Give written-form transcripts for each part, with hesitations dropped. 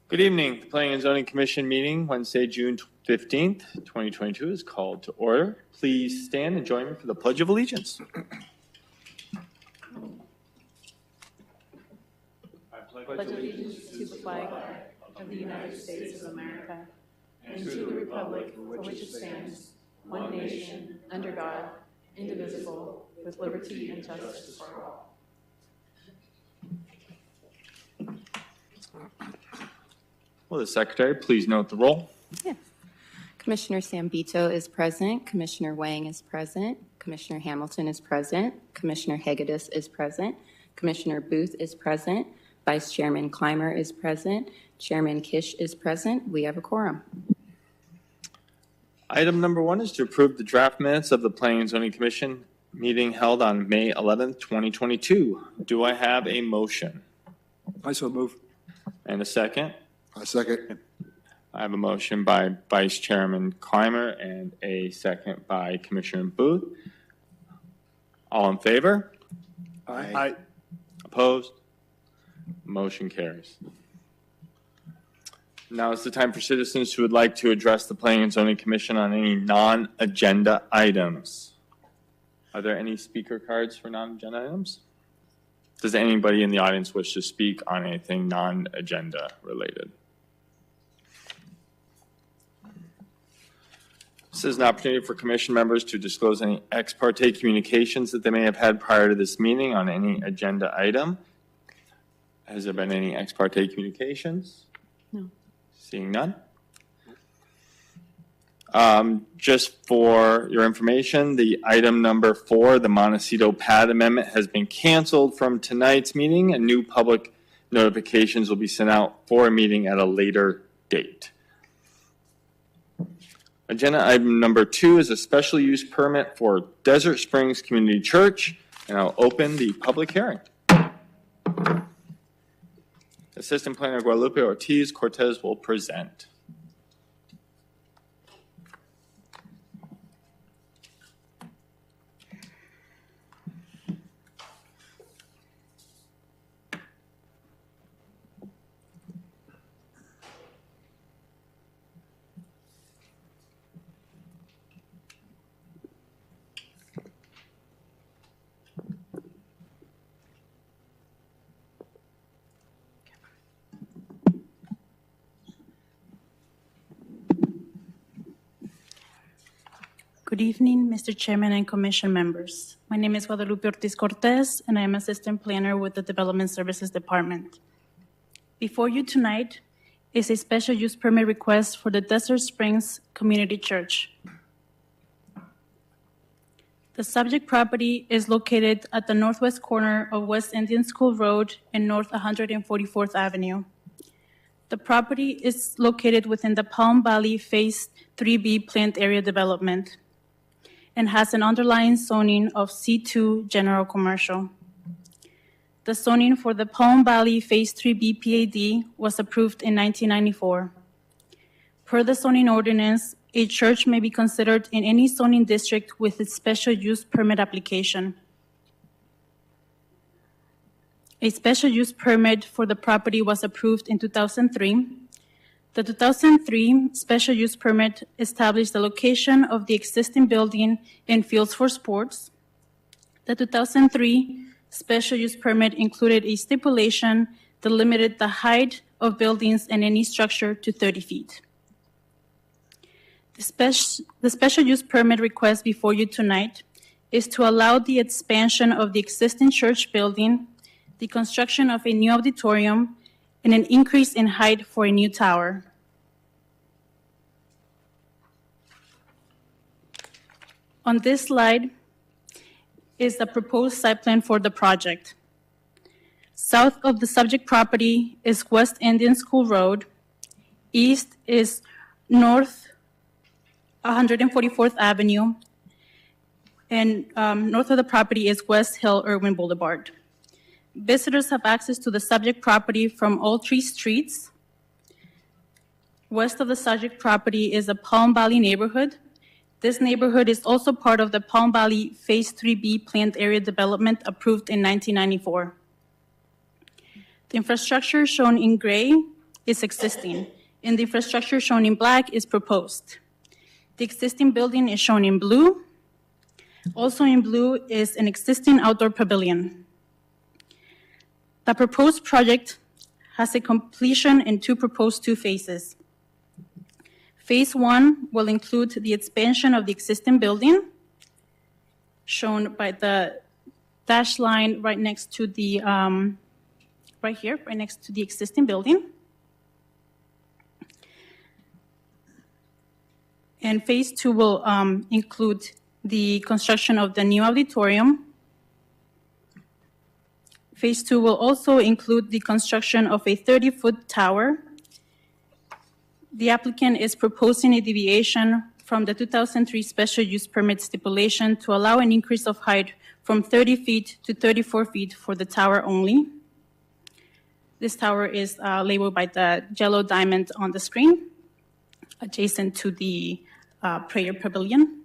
Good evening. The Planning and Zoning Commission meeting Wednesday, June 15th, 2022 is called to order. Please stand and join me for the Pledge of Allegiance. I pledge allegiance to the flag of the United States of America and to the republic for which it stands, one nation, under God, indivisible, with liberty and justice for all. Will the Secretary please note the roll? Yes. Commissioner Sambito is present. Commissioner Wang is present. Commissioner Hamilton is present. Commissioner Hegedus is present. Commissioner Booth is present. Vice Chairman Clymer is present. Chairman Kish is present. We have a quorum. Item number 1 is to approve the draft minutes of the Planning and Zoning Commission meeting held on May 11th, 2022. Do I have a motion? I so move. And a second? I second. I have a motion by Vice Chairman Clymer and a second by Commissioner Booth. All in favor? Aye. Opposed? Motion carries. Now is the time for citizens who would like to address the Planning and Zoning Commission on any non-agenda items. Are there any speaker cards for non-agenda items? Does anybody in the audience wish to speak on anything non-agenda related? This is an opportunity for commission members to disclose any ex parte communications that they may have had prior to this meeting on any agenda item. Has there been any ex parte communications? No. Seeing none. Just for your information, the item number 4, the Montecito Pad Amendment, has been canceled from tonight's meeting, and new public notifications will be sent out for a meeting at a later date. Agenda item number 2 is a special use permit for Desert Springs Community Church, and I'll open the public hearing. Assistant Planner Guadalupe Ortiz Cortez will present. Good evening, Mr. Chairman and Commission members. My name is Guadalupe Ortiz Cortez, and I am Assistant Planner with the Development Services Department. Before you tonight is a special use permit request for the Desert Springs Community Church. The subject property is located at the northwest corner of West Indian School Road and North 144th Avenue. The property is located within the Palm Valley Phase 3B Plant Area Development and has an underlying zoning of C2 General Commercial. The zoning for the Palm Valley Phase 3B PAD was approved in 1994. Per the zoning ordinance, a church may be considered in any zoning district with its special use permit application. A special use permit for the property was approved in 2003. The 2003 special use permit established the location of the existing building and fields for sports. The 2003 special use permit included a stipulation that limited the height of buildings and any structure to 30 feet. The special use permit request before you tonight is to allow the expansion of the existing church building, the construction of a new auditorium, and an increase in height for a new tower. On this slide is the proposed site plan for the project. South of the subject property is West Indian School Road. East is North 144th Avenue. And north of the property is West Hill Irwin Boulevard. Visitors have access to the subject property from all 3 streets. West of the subject property is the Palm Valley neighborhood. This neighborhood is also part of the Palm Valley Phase 3B Plant Area Development approved in 1994. The infrastructure shown in gray is existing, and the infrastructure shown in black is proposed. The existing building is shown in blue. Also in blue is an existing outdoor pavilion. The proposed project has a completion in two phases. Phase 1 will include the expansion of the existing building, shown by the dashed line right next to the, right here, right next to the existing building. And phase 2 will include the construction of the new auditorium. Phase 2 will also include the construction of a 30-foot tower. The applicant is proposing a deviation from the 2003 special use permit stipulation to allow an increase of height from 30 feet to 34 feet for the tower only. This tower is labeled by the yellow diamond on the screen, adjacent to the prayer pavilion.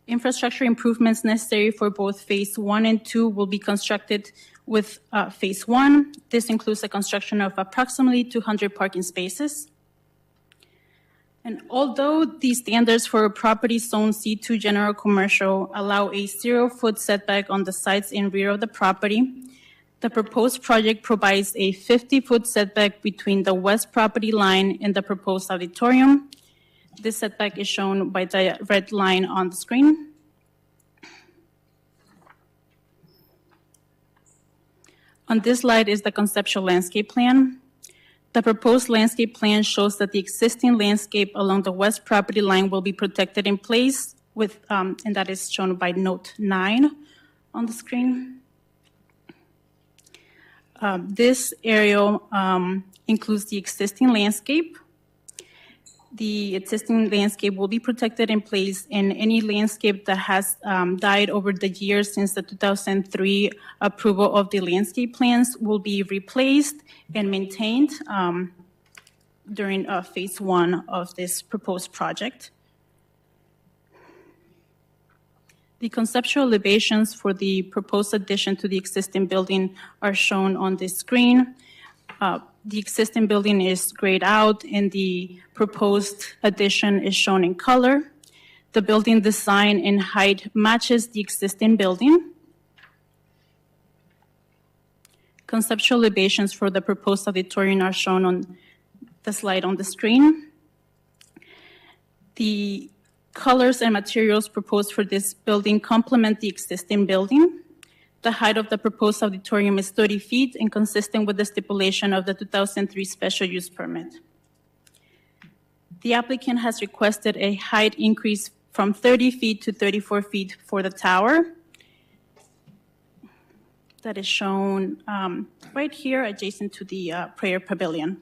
Infrastructure improvements necessary for both phase 1 and 2 will be constructed with phase 1. This includes the construction of approximately 200 parking spaces. And although the standards for property zone C2 general commercial allow a 0-foot setback on the sides and rear of the property, the proposed project provides a 50-foot setback between the west property line and the proposed auditorium. This setback is shown by the red line on the screen. On this slide is the conceptual landscape plan. The proposed landscape plan shows that the existing landscape along the west property line will be protected in place with, and that is shown by note 9 on the screen. This area includes the existing landscape. The existing landscape will be protected in place, and any landscape that has died over the years since the 2003 approval of the landscape plans will be replaced and maintained during phase 1 of this proposed project. The conceptual elevations for the proposed addition to the existing building are shown on this screen. The existing building is grayed out, and the proposed addition is shown in color. The building design and height matches the existing building. Conceptual elevations for the proposed auditorium are shown on the slide on the screen. The colors and materials proposed for this building complement the existing building. The height of the proposed auditorium is 30 feet and consistent with the stipulation of the 2003 special use permit. The applicant has requested a height increase from 30 feet to 34 feet for the tower. That is shown right here adjacent to the prayer pavilion.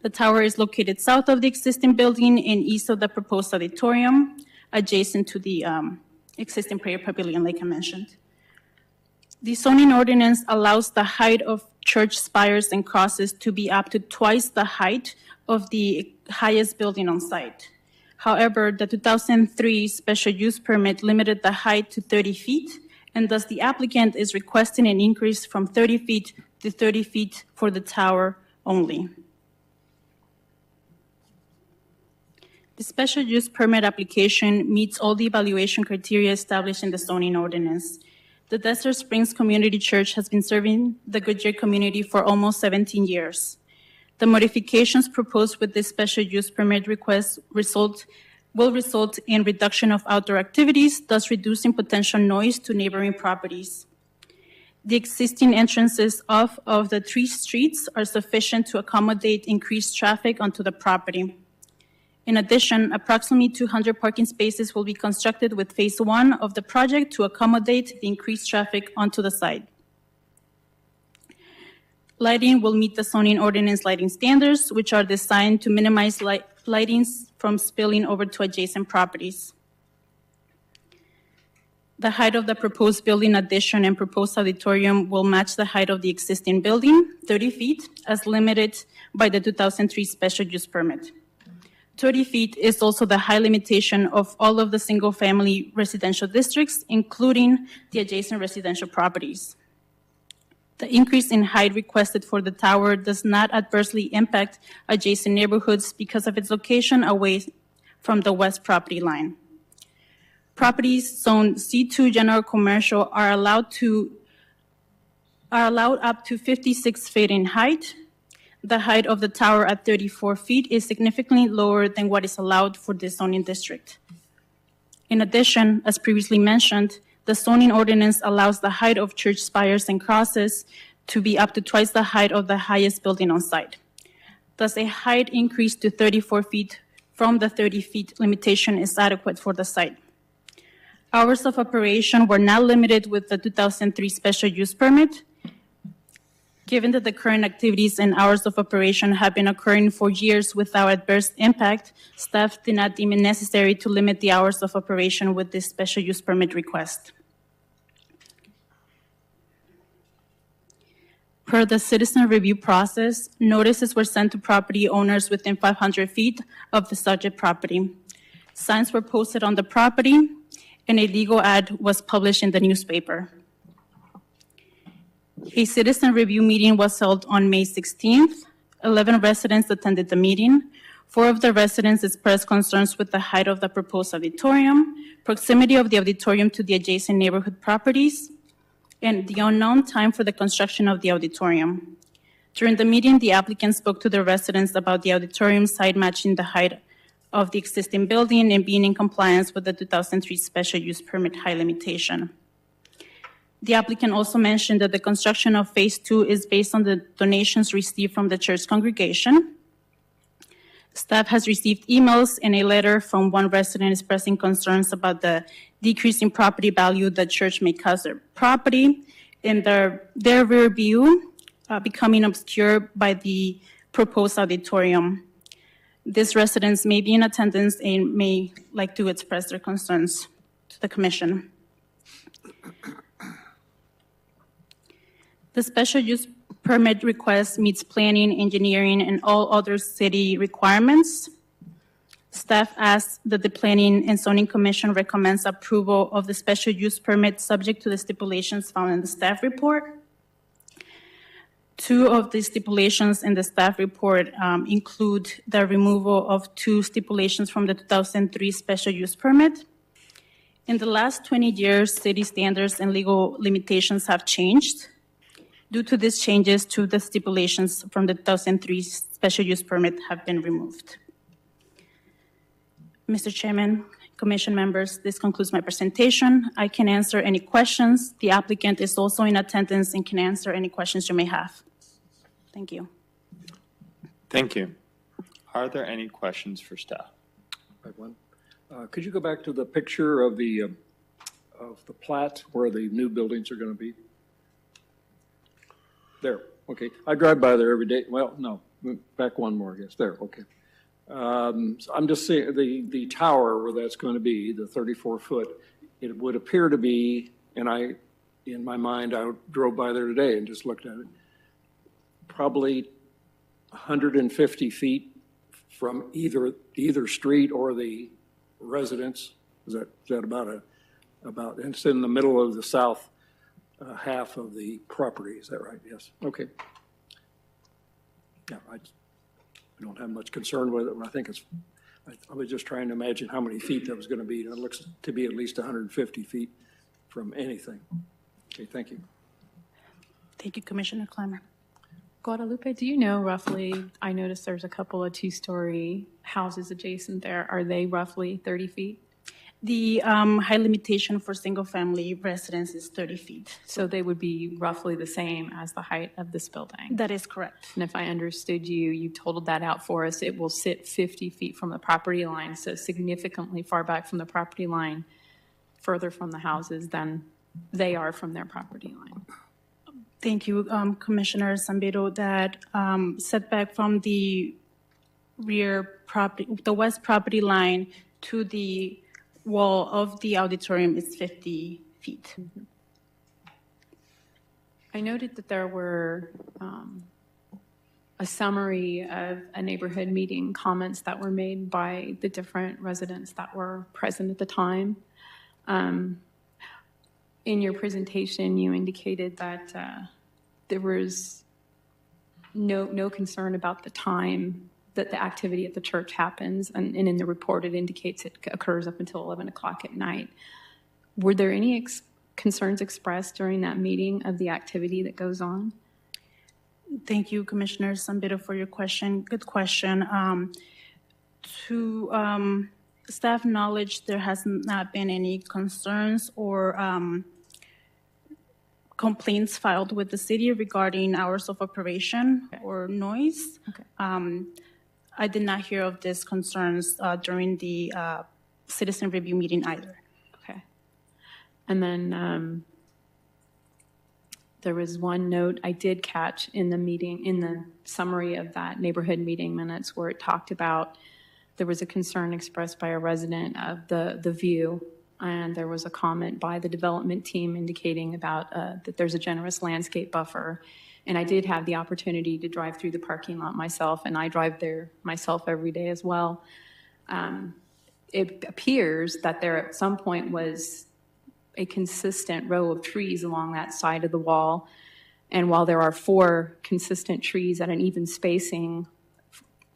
The tower is located south of the existing building and east of the proposed auditorium, adjacent to the existing prayer pavilion, like I mentioned. The zoning ordinance allows the height of church spires and crosses to be up to twice the height of the highest building on site. However, the 2003 special use permit limited the height to 30 feet, and thus the applicant is requesting an increase from 30 feet to 30 feet for the tower only. The special use permit application meets all the evaluation criteria established in the zoning ordinance. The Desert Springs Community Church has been serving the Goodyear community for almost 17 years. The modifications proposed with this special use permit request will result in reduction of outdoor activities, thus reducing potential noise to neighboring properties. The existing entrances of the 3 streets are sufficient to accommodate increased traffic onto the property. In addition, approximately 200 parking spaces will be constructed with phase 1 of the project to accommodate the increased traffic onto the site. Lighting will meet the zoning ordinance lighting standards, which are designed to minimize lighting from spilling over to adjacent properties. The height of the proposed building addition and proposed auditorium will match the height of the existing building, 30 feet, as limited by the 2003 special use permit. 30 feet is also the high limitation of all of the single-family residential districts, including the adjacent residential properties. The increase in height requested for the tower does not adversely impact adjacent neighborhoods because of its location away from the west property line. Properties zoned C2 general commercial are allowed up to 56 feet in height. The height of the tower at 34 feet is significantly lower than what is allowed for this zoning district. In addition, as previously mentioned, the zoning ordinance allows the height of church spires and crosses to be up to twice the height of the highest building on site. Thus, a height increase to 34 feet from the 30 feet limitation is adequate for the site. Hours of operation were not limited with the 2003 special use permit. Given that the current activities and hours of operation have been occurring for years without adverse impact, staff did not deem it necessary to limit the hours of operation with this special use permit request. Per the citizen review process, notices were sent to property owners within 500 feet of the subject property. Signs were posted on the property, and a legal ad was published in the newspaper. A citizen review meeting was held on May 16th. 11 residents attended the meeting. 4 of the residents expressed concerns with the height of the proposed auditorium, proximity of the auditorium to the adjacent neighborhood properties, and the unknown time for the construction of the auditorium. During the meeting, the applicant spoke to the residents about the auditorium site matching the height of the existing building and being in compliance with the 2003 special use permit height limitation. The applicant also mentioned that the construction of phase 2 is based on the donations received from the church congregation. Staff has received emails and a letter from one resident expressing concerns about the decrease in property value the church may cause their property and their rear view becoming obscured by the proposed auditorium. These residents may be in attendance and may like to express their concerns to the commission. The special use permit request meets planning, engineering, and all other city requirements. Staff asks that the Planning and Zoning Commission recommends approval of the special use permit subject to the stipulations found in the staff report. 2 of the stipulations in the staff report include the removal of 2 stipulations from the 2003 special use permit. In the last 20 years, city standards and legal limitations have changed. Due to these changes, 2 of the stipulations from the 2003 special use permit have been removed. Mr. Chairman, Commission members, this concludes my presentation. I can answer any questions. The applicant is also in attendance and can answer any questions you may have. Thank you. Thank you. Are there any questions for staff? I have one. Could you go back to the picture of the plat where the new buildings are going to be? There, okay. I drive by there every day. Well, no, back one more, I guess. There, okay. So I'm just saying the tower where that's going to be, the 34-foot, it would appear to be, and in my mind, I drove by there today and just looked at it, probably 150 feet from either street or the residence. Is that about, and it's in the middle of the south half of the property, is that right? Yes, okay. Yeah, I don't have much concern with it. I think I was just trying to imagine how many feet that was going to be. It looks to be at least 150 feet from anything. Okay, thank you. Thank you, Commissioner Clymer. Guadalupe, do you know roughly, I noticed there's a couple of 2-story houses adjacent there. Are they roughly 30 feet? The height limitation for single-family residence is 30 feet. So they would be roughly the same as the height of this building? That is correct. And if I understood you, you totaled that out for us, it will sit 50 feet from the property line, so significantly far back from the property line, further from the houses than they are from their property line. Thank you, Commissioner Zambito. That setback from the rear property, the west property line to the wall of the auditorium is 50 feet. Mm-hmm. I noted that there were a summary of a neighborhood meeting comments that were made by the different residents that were present at the time. In your presentation, you indicated that there was no concern about the time that the activity at the church happens, and in the report it indicates it occurs up until 11 o'clock at night. Were there any concerns expressed during that meeting of the activity that goes on? Thank you, Commissioner Zambito, for your question. Good question. To staff knowledge, there has not been any concerns or complaints filed with the city regarding hours of operation or noise. Okay. I did not hear of these concerns during the citizen review meeting either. Okay. And then there was one note I did catch in the meeting, in the summary of that neighborhood meeting minutes, where it talked about there was a concern expressed by a resident of the view, and there was a comment by the development team indicating about that there's a generous landscape buffer. And I did have the opportunity to drive through the parking lot myself, and I drive there myself every day as well. It appears that there at some point was a consistent row of trees along that side of the wall. And while there are 4 consistent trees at an even spacing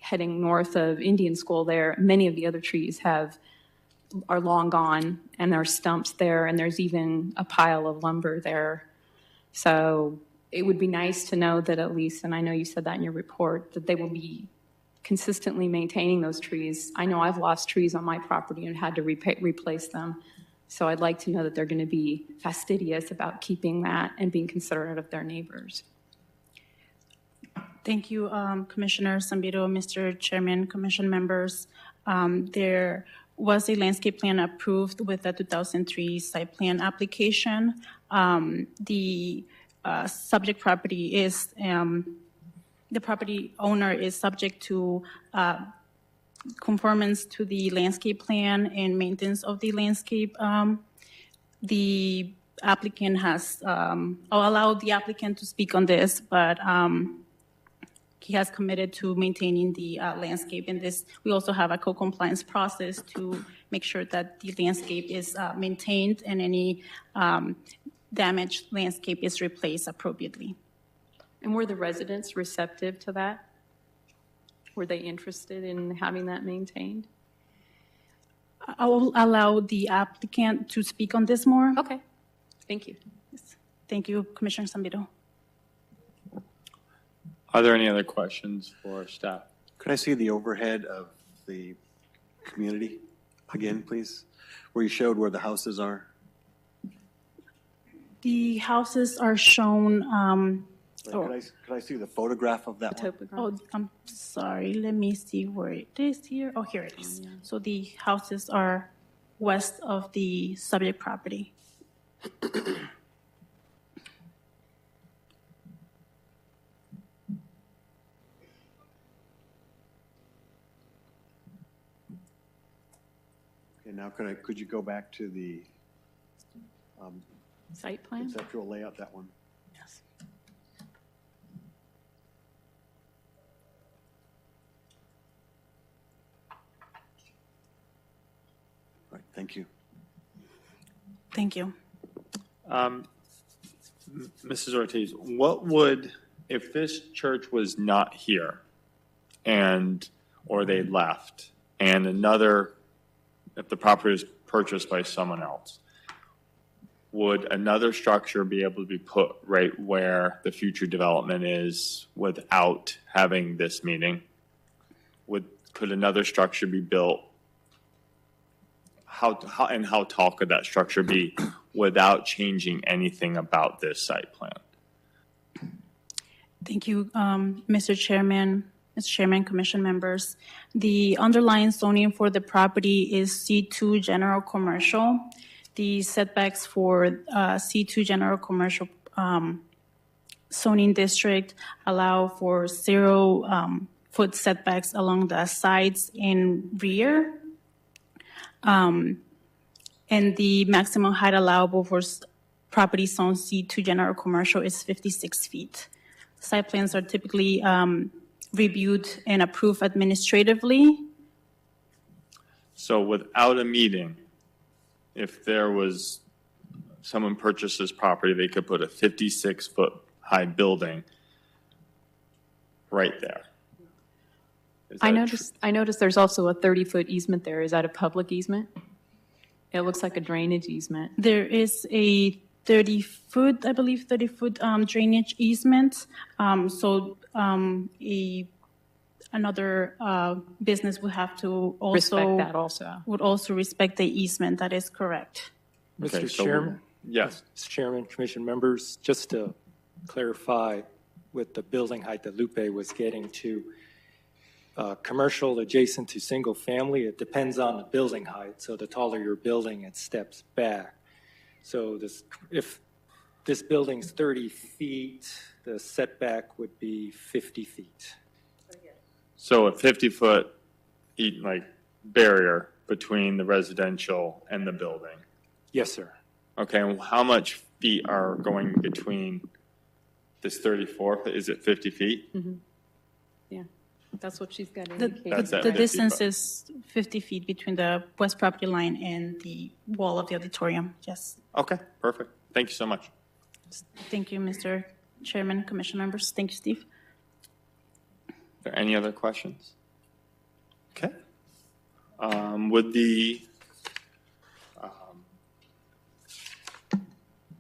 heading north of Indian School there, many of the other trees are long gone, and there are stumps there, and there's even a pile of lumber there. So it would be nice to know that at least, and I know you said that in your report, that they will be consistently maintaining those trees. I know I've lost trees on my property and had to replace them. So I'd like to know that they're going to be fastidious about keeping that and being considerate of their neighbors. Thank you, Commissioner Zambito, Mr. Chairman, Commission members. There was a landscape plan approved with a 2003 site plan application. The subject property is, the property owner is subject to conformance to the landscape plan and maintenance of the landscape. The applicant has, I'll allow the applicant to speak on this, but he has committed to maintaining the landscape in this. We also have a co-compliance process to make sure that the landscape is maintained and any damaged landscape is replaced appropriately. And were the residents receptive to that? Were they interested in having that maintained? I will allow the applicant to speak on this more. Okay, thank you. Yes. Thank you, Commissioner Zambito. Are there any other questions for staff? Could I see the overhead of the community again, please? Where you showed where the houses are? The houses are shown, Could I see the photograph of that one? oh, I'm sorry, let me see where it is here. Oh, here it is. So the houses are west of the subject property. Okay, now could you go back to the Site plan? conceptual layout, that one? Yes. Right, thank you. Thank you. Mrs. Ortiz, what would, if this church was not here or they left, and if the property was purchased by someone else, would another structure be able to be put right where the future development is without having this meeting? Could another structure be built? How tall could that structure be without changing anything about this site plan? Thank you, Mr. Chairman, Commission members. The underlying zoning for the property is C2 General Commercial. The setbacks for C2 General Commercial zoning district allow for 0-foot setbacks along the sides and rear. And the maximum height allowable for property zone C2 General Commercial is 56 feet. Site plans are typically reviewed and approved administratively. So without a meeting, if someone purchased this property, they could put a 56-foot high building right there. Is I that noticed there's also a 30-foot easement there. Is that a public easement? It looks like a drainage easement. There is a 30-foot, I believe, 30-foot drainage easement. Another business would have to also. Respect that also. Would also respect the easement. That is correct. Okay, Mr. so Chairman? Yes. Mr. Chairman, Commission members, just to clarify with the building height that Lupe was getting to, commercial adjacent to single family, it depends on the building height. So the taller your building, it steps back. So if this building's 30 feet, the setback would be 50 feet. So a 50-foot barrier between the residential and the building. Yes, sir. Okay, and how much feet are going between this 34? Is it 50 feet? Yeah, that's what she's got The, indicated. That's at the 50 distance foot. is 50 feet between the west property line and the wall of the auditorium. Yes. Okay, perfect. Thank you so much. Thank you, Mr. Chairman, Commission members. Thank you, Steve. Are there any other questions? Okay. Would the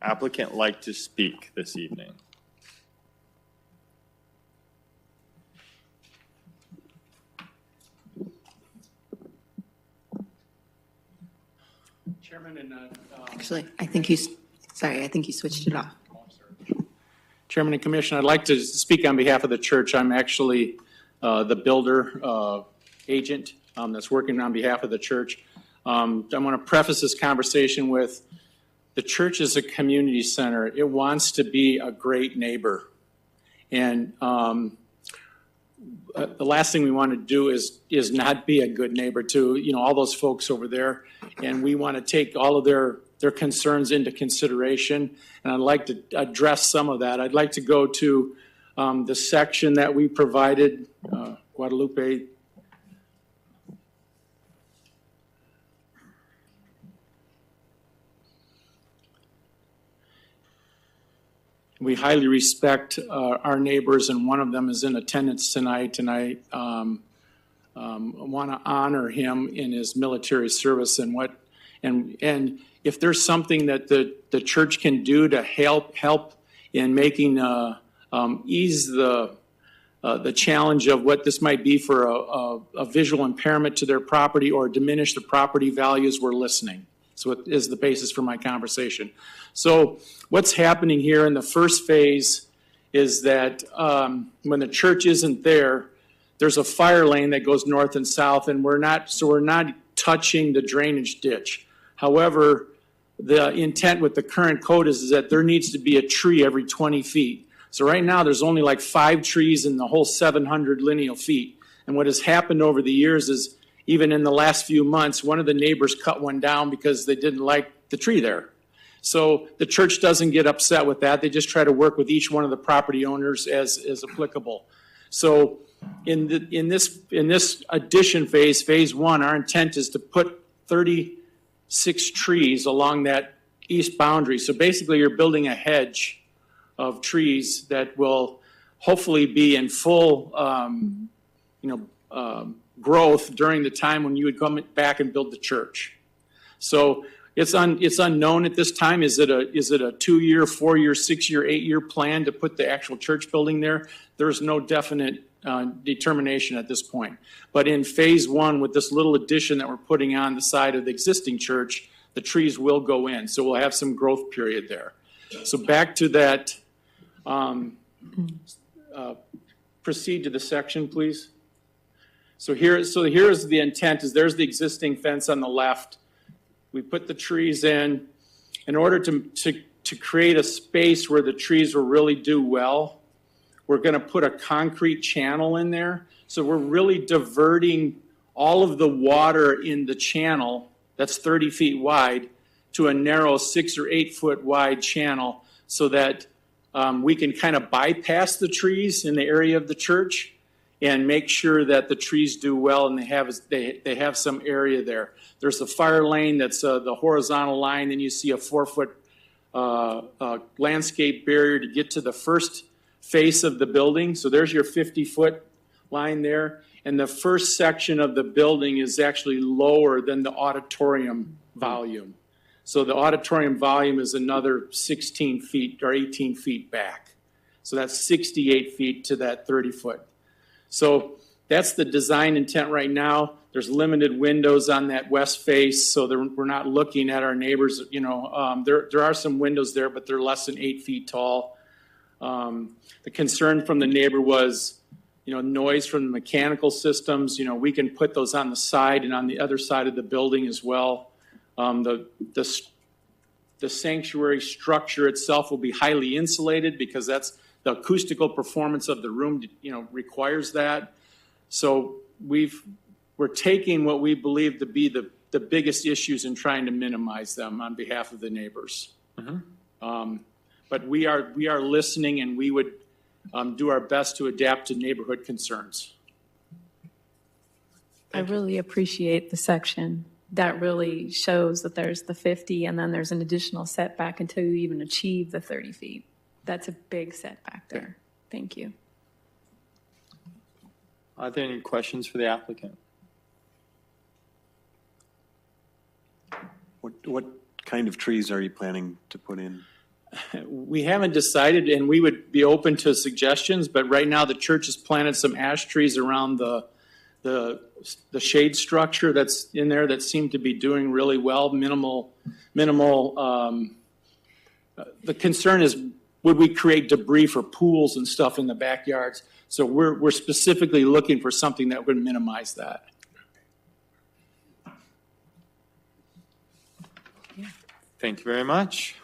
applicant like to speak this evening? Chairman and Actually, I think you switched it off. Chairman and Commission, I'd like to speak on behalf of the church. I'm actually the builder agent that's working on behalf of the church. I want to preface this conversation with the church is a community center. It wants to be a great neighbor. And the last thing we want to do is not be a good neighbor to, all those folks over there. And we want to take all of their concerns into consideration. And I'd like to address some of that. I'd like to go to the section that we provided, Guadalupe. We highly respect our neighbors, and one of them is in attendance tonight, and I want to honor him in his military service and if there's something that the church can do to help in making ease the challenge of what this might be for a visual impairment to their property or diminish the property values, we're listening. So it is the basis for my conversation. So what's happening here in the first phase is that when the church isn't there, there's a fire lane that goes north and south, and we're not touching the drainage ditch. However, the intent with the current code is that there needs to be a tree every 20 feet. So right now, there's only like 5 trees in the whole 700 lineal feet. And what has happened over the years is, even in the last few months, one of the neighbors cut one down because they didn't like the tree there. So the church doesn't get upset with that. They just try to work with each one of the property owners as applicable. So in this addition phase 1, our intent is to put 36 trees along that east boundary. So basically, you're building a hedge of trees that will hopefully be in full, growth during the time when you would come back and build the church. So it's unknown at this time. Is it a 2-year, 4-year, 6-year, 8-year plan to put the actual church building there? There's no definite determination at this point. But in phase 1, with this little addition that we're putting on the side of the existing church, the trees will go in. So we'll have some growth period there. So back to that. Proceed to the section, please. So here's the intent. There's the existing fence on the left. We put the trees in order to create a space where the trees will really do well. We're going to put a concrete channel in there. So we're really diverting all of the water in the channel that's 30 feet wide to a narrow 6 or 8 foot wide channel so that we can kind of bypass the trees in the area of the church and make sure that the trees do well and they have some area there. There's a fire lane that's the horizontal line, then you see a 4-foot landscape barrier to get to the first face of the building. So there's your 50-foot line there. And the first section of the building is actually lower than the auditorium volume. So the auditorium volume is another 16 feet or 18 feet back. So that's 68 feet to that 30-foot. So that's the design intent right now. There's limited windows on that west face, so we're not looking at our neighbors. You know, there are some windows there, but they're less than 8 feet tall. The concern from the neighbor was, you know, noise from the mechanical systems. You know, we can put those on the side and on the other side of the building as well. The sanctuary structure itself will be highly insulated because that's the acoustical performance of the room, you know, requires that. So we're taking what we believe to be the biggest issues and trying to minimize them on behalf of the neighbors. But we are listening, and we would do our best to adapt to neighborhood concerns. I really appreciate the section. That really shows that there's the 50 and then there's an additional setback until you even achieve the 30 feet. That's a big setback there. Thank you. Are there any questions for the applicant? What kind of trees are you planning to put in? We haven't decided, and we would be open to suggestions, but right now the church has planted some ash trees around the shade structure that's in there that seem to be doing really well, minimal. The concern is, would we create debris for pools and stuff in the backyards? So we're specifically looking for something that would minimize that. Thank you very much.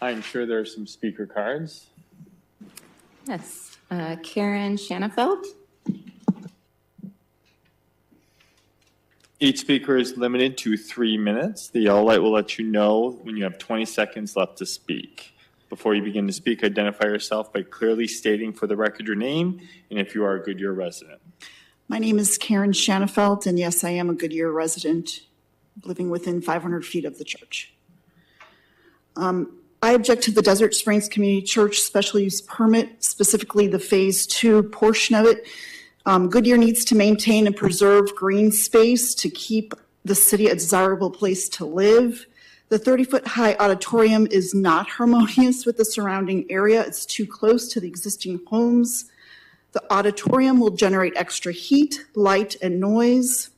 I'm sure there are some speaker cards. Yes. Karen Shanafelt. Each speaker is limited to 3 minutes. The yellow light will let you know when you have 20 seconds left to speak. Before you begin to speak, identify yourself by clearly stating for the record your name and if you are a Goodyear resident. My name is Karen Shanafelt, and yes, I am a Goodyear resident living within 500 feet of the church. I object to the Desert Springs Community Church special use permit, specifically the Phase 2 portion of it. Goodyear needs to maintain and preserve green space to keep the city a desirable place to live. The 30-foot high auditorium is not harmonious with the surrounding area. It's too close to the existing homes. The auditorium will generate extra heat, light, and noise.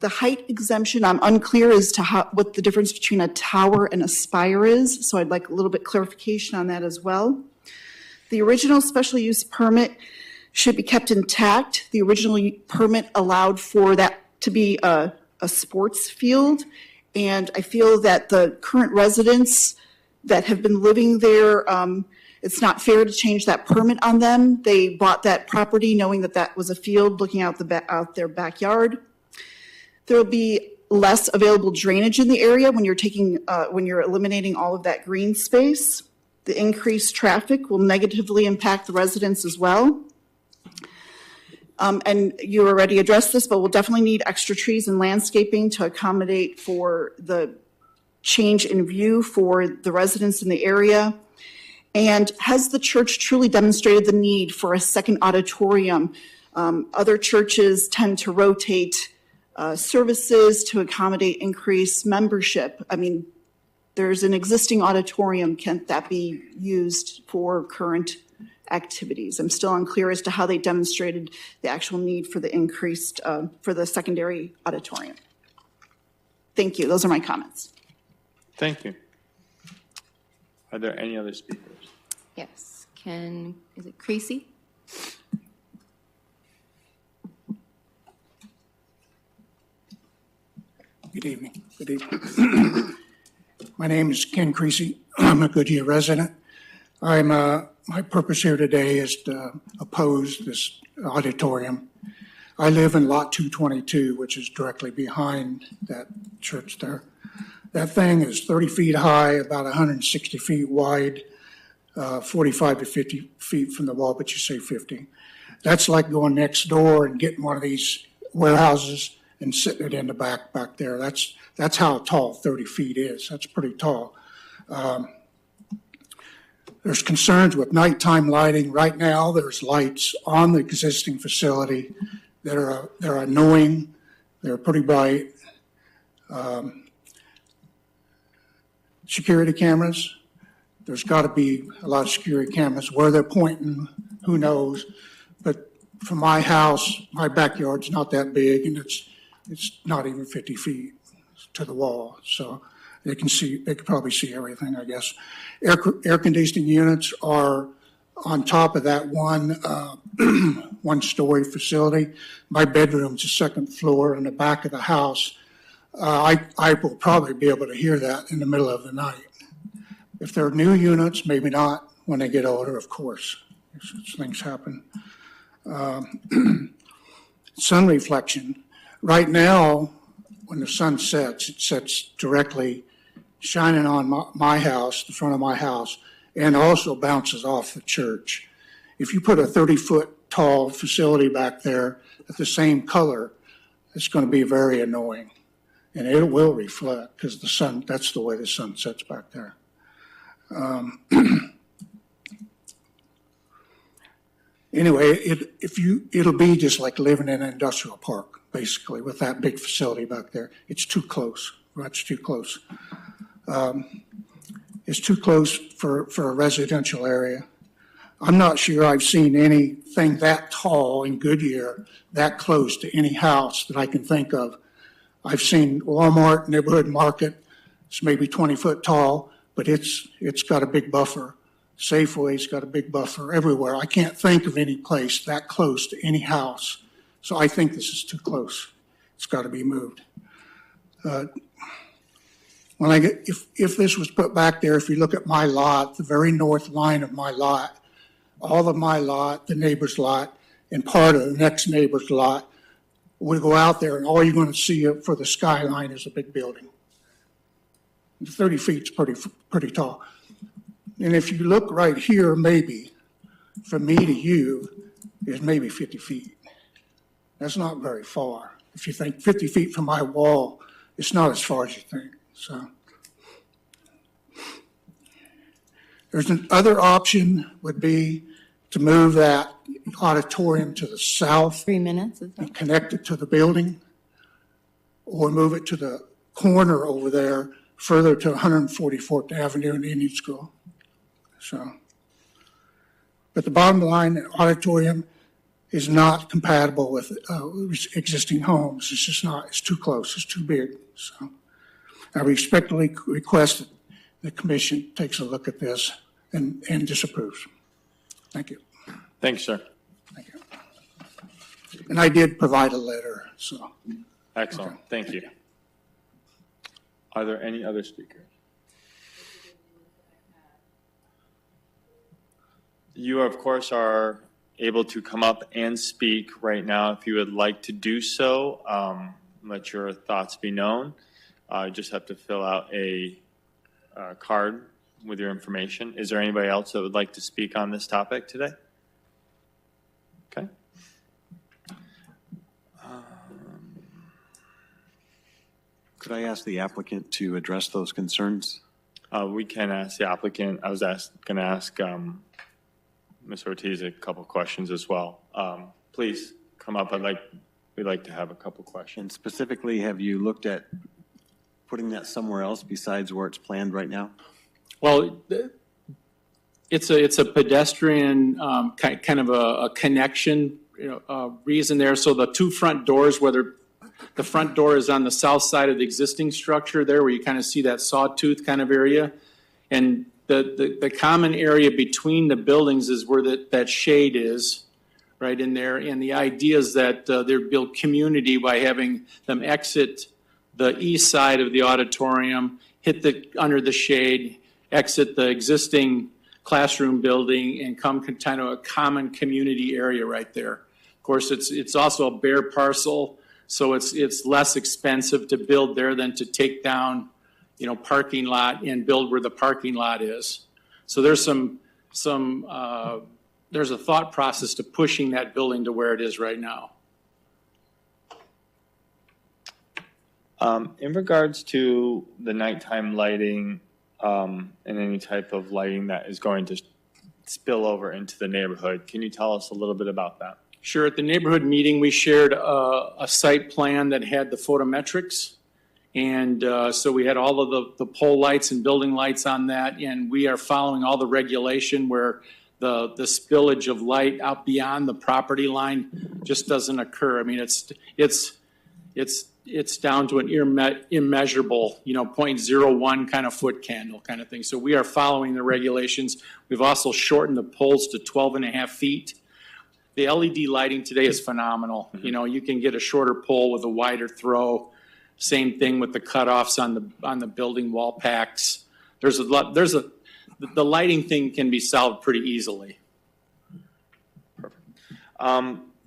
The height exemption, I'm unclear as to what the difference between a tower and a spire is, so I'd like a little bit clarification on that as well. The original special use permit should be kept intact. The original permit allowed for that to be a sports field, and I feel that the current residents that have been living there, it's not fair to change that permit on them. They bought that property knowing that that was a field looking out their backyard. There will be less available drainage in the area when you're eliminating all of that green space. The increased traffic will negatively impact the residents as well. And you already addressed this, but we'll definitely need extra trees and landscaping to accommodate for the change in view for the residents in the area. And has the church truly demonstrated the need for a second auditorium? Other churches tend to rotate services to accommodate increased membership. I mean, there's an existing auditorium. Can't that be used for current activities? I'm still unclear as to how they demonstrated the actual need for the increased, for the secondary auditorium. Thank you. Those are my comments. Thank you. Are there any other speakers? Yes. Is it Creasy? Good evening. Good evening. My name is Ken Creasy. I'm a Goodyear resident. My purpose here today is to oppose this auditorium. I live in lot 222, which is directly behind that church there. That thing is 30 feet high, about 160 feet wide, 45 to 50 feet from the wall, but you say 50. That's like going next door and getting one of these warehouses and sitting it in the back there. That's how tall 30 feet is. That's pretty tall. There's concerns with nighttime lighting. Right now, there's lights on the existing facility that are annoying. They're pretty bright. Security cameras. There's got to be a lot of security cameras. Where they're pointing, who knows? But for my house, my backyard's not that big, and it's not even 50 feet to the wall. So they could probably see everything, I guess. Air conditioning units are on top of that one-story facility. My bedroom's the second floor in the back of the house. I will probably be able to hear that in the middle of the night. If they're new units, maybe not. When they get older, of course, such things happen. Sun reflection. Right now, when the sun sets, it sets directly shining on my house, the front of my house, and also bounces off the church. If you put a 30-foot tall facility back there at the same color, it's going to be very annoying. And it will reflect because the sun, that's the way the sun sets back there. Anyway, it'll be just like living in an industrial park, basically, with that big facility back there. It's too close. That's too close. It's too close for a residential area. I'm not sure I've seen anything that tall in Goodyear that close to any house that I can think of. I've seen Walmart neighborhood market. It's maybe 20 foot tall, but it's got a big buffer. Safeway's got a big buffer everywhere. I can't think of any place that close to any house. So I think this is too close. It's got to be moved. If this was put back there, if you look at my lot, the very north line of my lot, all of my lot, the neighbor's lot, and part of the next neighbor's lot, we go out there and all you're going to see for the skyline is a big building. 30 feet's pretty tall. And if you look right here, maybe, from me to you, is maybe 50 feet. That's not very far. If you think 50 feet from my wall, it's not as far as you think. So there's another option would be to move that auditorium to the south 3 minutes. and connect it to the building, or move it to the corner over there further to 144th Avenue and Indian School. So, but the bottom line, the auditorium is not compatible with existing homes. It's just not. It's too close. It's too big. So I respectfully request that the commission takes a look at this and disapproves. Thank you. Thanks, sir. Thank you. And I did provide a letter, so. Excellent. Okay. Thank you. Are there any other speakers? You, of course, are able to come up and speak right now if you would like to do so. Let your thoughts be known. You just have to fill out a card with your information. Is there anybody else that would like to speak on this topic today? Okay. Could I ask the applicant to address those concerns? We can ask the applicant. I was going to ask Ms. Ortiz a couple questions as well. Please come up. We'd like to have a couple questions. And specifically, have you looked at putting that somewhere else besides where it's planned right now? Well, it's a pedestrian kind of a connection reason there. So the two front doors, whether the front door is on the south side of the existing structure there, where you kind of see that sawtooth kind of area, and the common area between the buildings is where that shade is, right in there. And the idea is that they build community by having them exit the east side of the auditorium, hit under the shade, exit the existing classroom building, and come kind of a common community area right there. Of course, it's also a bare parcel, so it's less expensive to build there than to take down, parking lot and build where the parking lot is. So there's there's a thought process to pushing that building to where it is right now. In regards to the nighttime lighting, and any type of lighting that is going to spill over into the neighborhood, can you tell us a little bit about that? Sure. At the neighborhood meeting, we shared a site plan that had the photometrics. And so we had all of the pole lights and building lights on that. And we are following all the regulation where the spillage of light out beyond the property line just doesn't occur. I mean, it's down to an immeasurable, 0.01 kind of foot candle kind of thing. So we are following the regulations. We've also shortened the poles to 12.5 feet. The LED lighting today is phenomenal. You can get a shorter pole with a wider throw. Same thing with the cutoffs on the building wall packs. The lighting thing can be solved pretty easily. Perfect.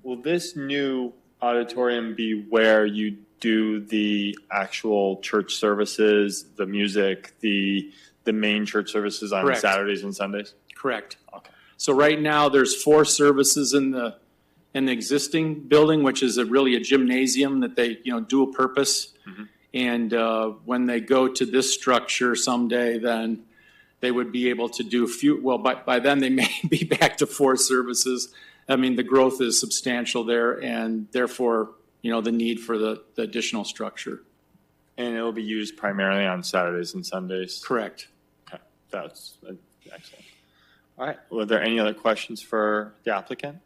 Will this new auditorium be where you do the actual church services, the music, the main church services on Correct. Saturdays and Sundays? Correct. Okay. So right now, there's 4 services in the existing building, which is really a gymnasium that they, dual purpose. Mm-hmm. And when they go to this structure someday, then they would be able to do by then they may be back to 4 services. I mean, the growth is substantial there, and therefore, the need for the additional structure. And it will be used primarily on Saturdays and Sundays? Correct. Okay, that's excellent. All right, were there any other questions for the applicant?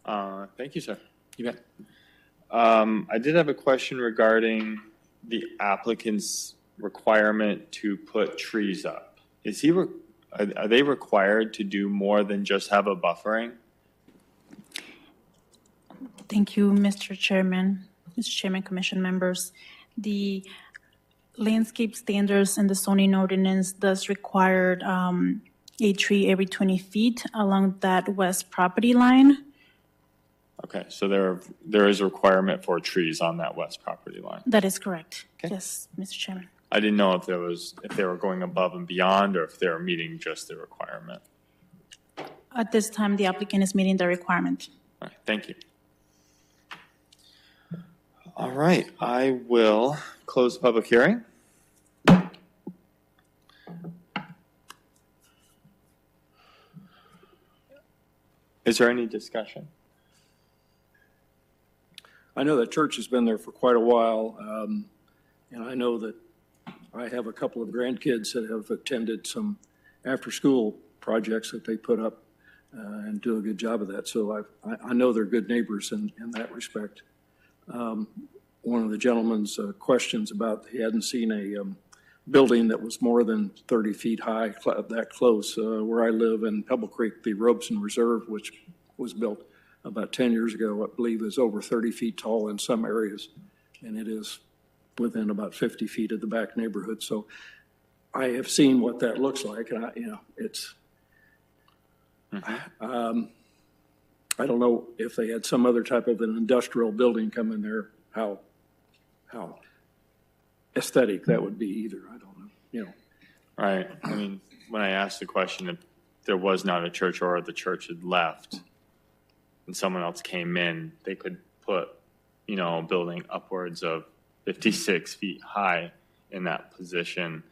Thank you, sir. You bet. I did have a question regarding the applicant's requirement to put trees up. Are they required to do more than just have a buffering? Thank you, Mr. Chairman, Commission members. The landscape standards and the zoning ordinance does require a tree every 20 feet along that west property line. Okay, so there is a requirement for trees on that west property line. That is correct. Okay. Yes, Mr. Chairman. I didn't know if they were going above and beyond, or if they were meeting just the requirement. At this time, the applicant is meeting the requirement. All right, thank you. All right, I will close the public hearing. Is there any discussion? I know that church has been there for quite a while, and I know that I have a couple of grandkids that have attended some after-school projects that they put up and do a good job of that. So I know they're good neighbors in that respect. One of the gentleman's questions about he hadn't seen a building that was more than 30 feet high that close. Where I live in Pebble Creek, the Robeson Reserve, which was built about 10 years ago, I believe is over 30 feet tall in some areas, and it is within about 50 feet of the back neighborhood. So I have seen what that looks like, and it's, I don't know if they had some other type of an industrial building come in there, how aesthetic that would be either. I don't know, Right. I mean, when I asked the question, if there was not a church or the church had left and someone else came in, they could put, a building upwards of 56 feet high in that position.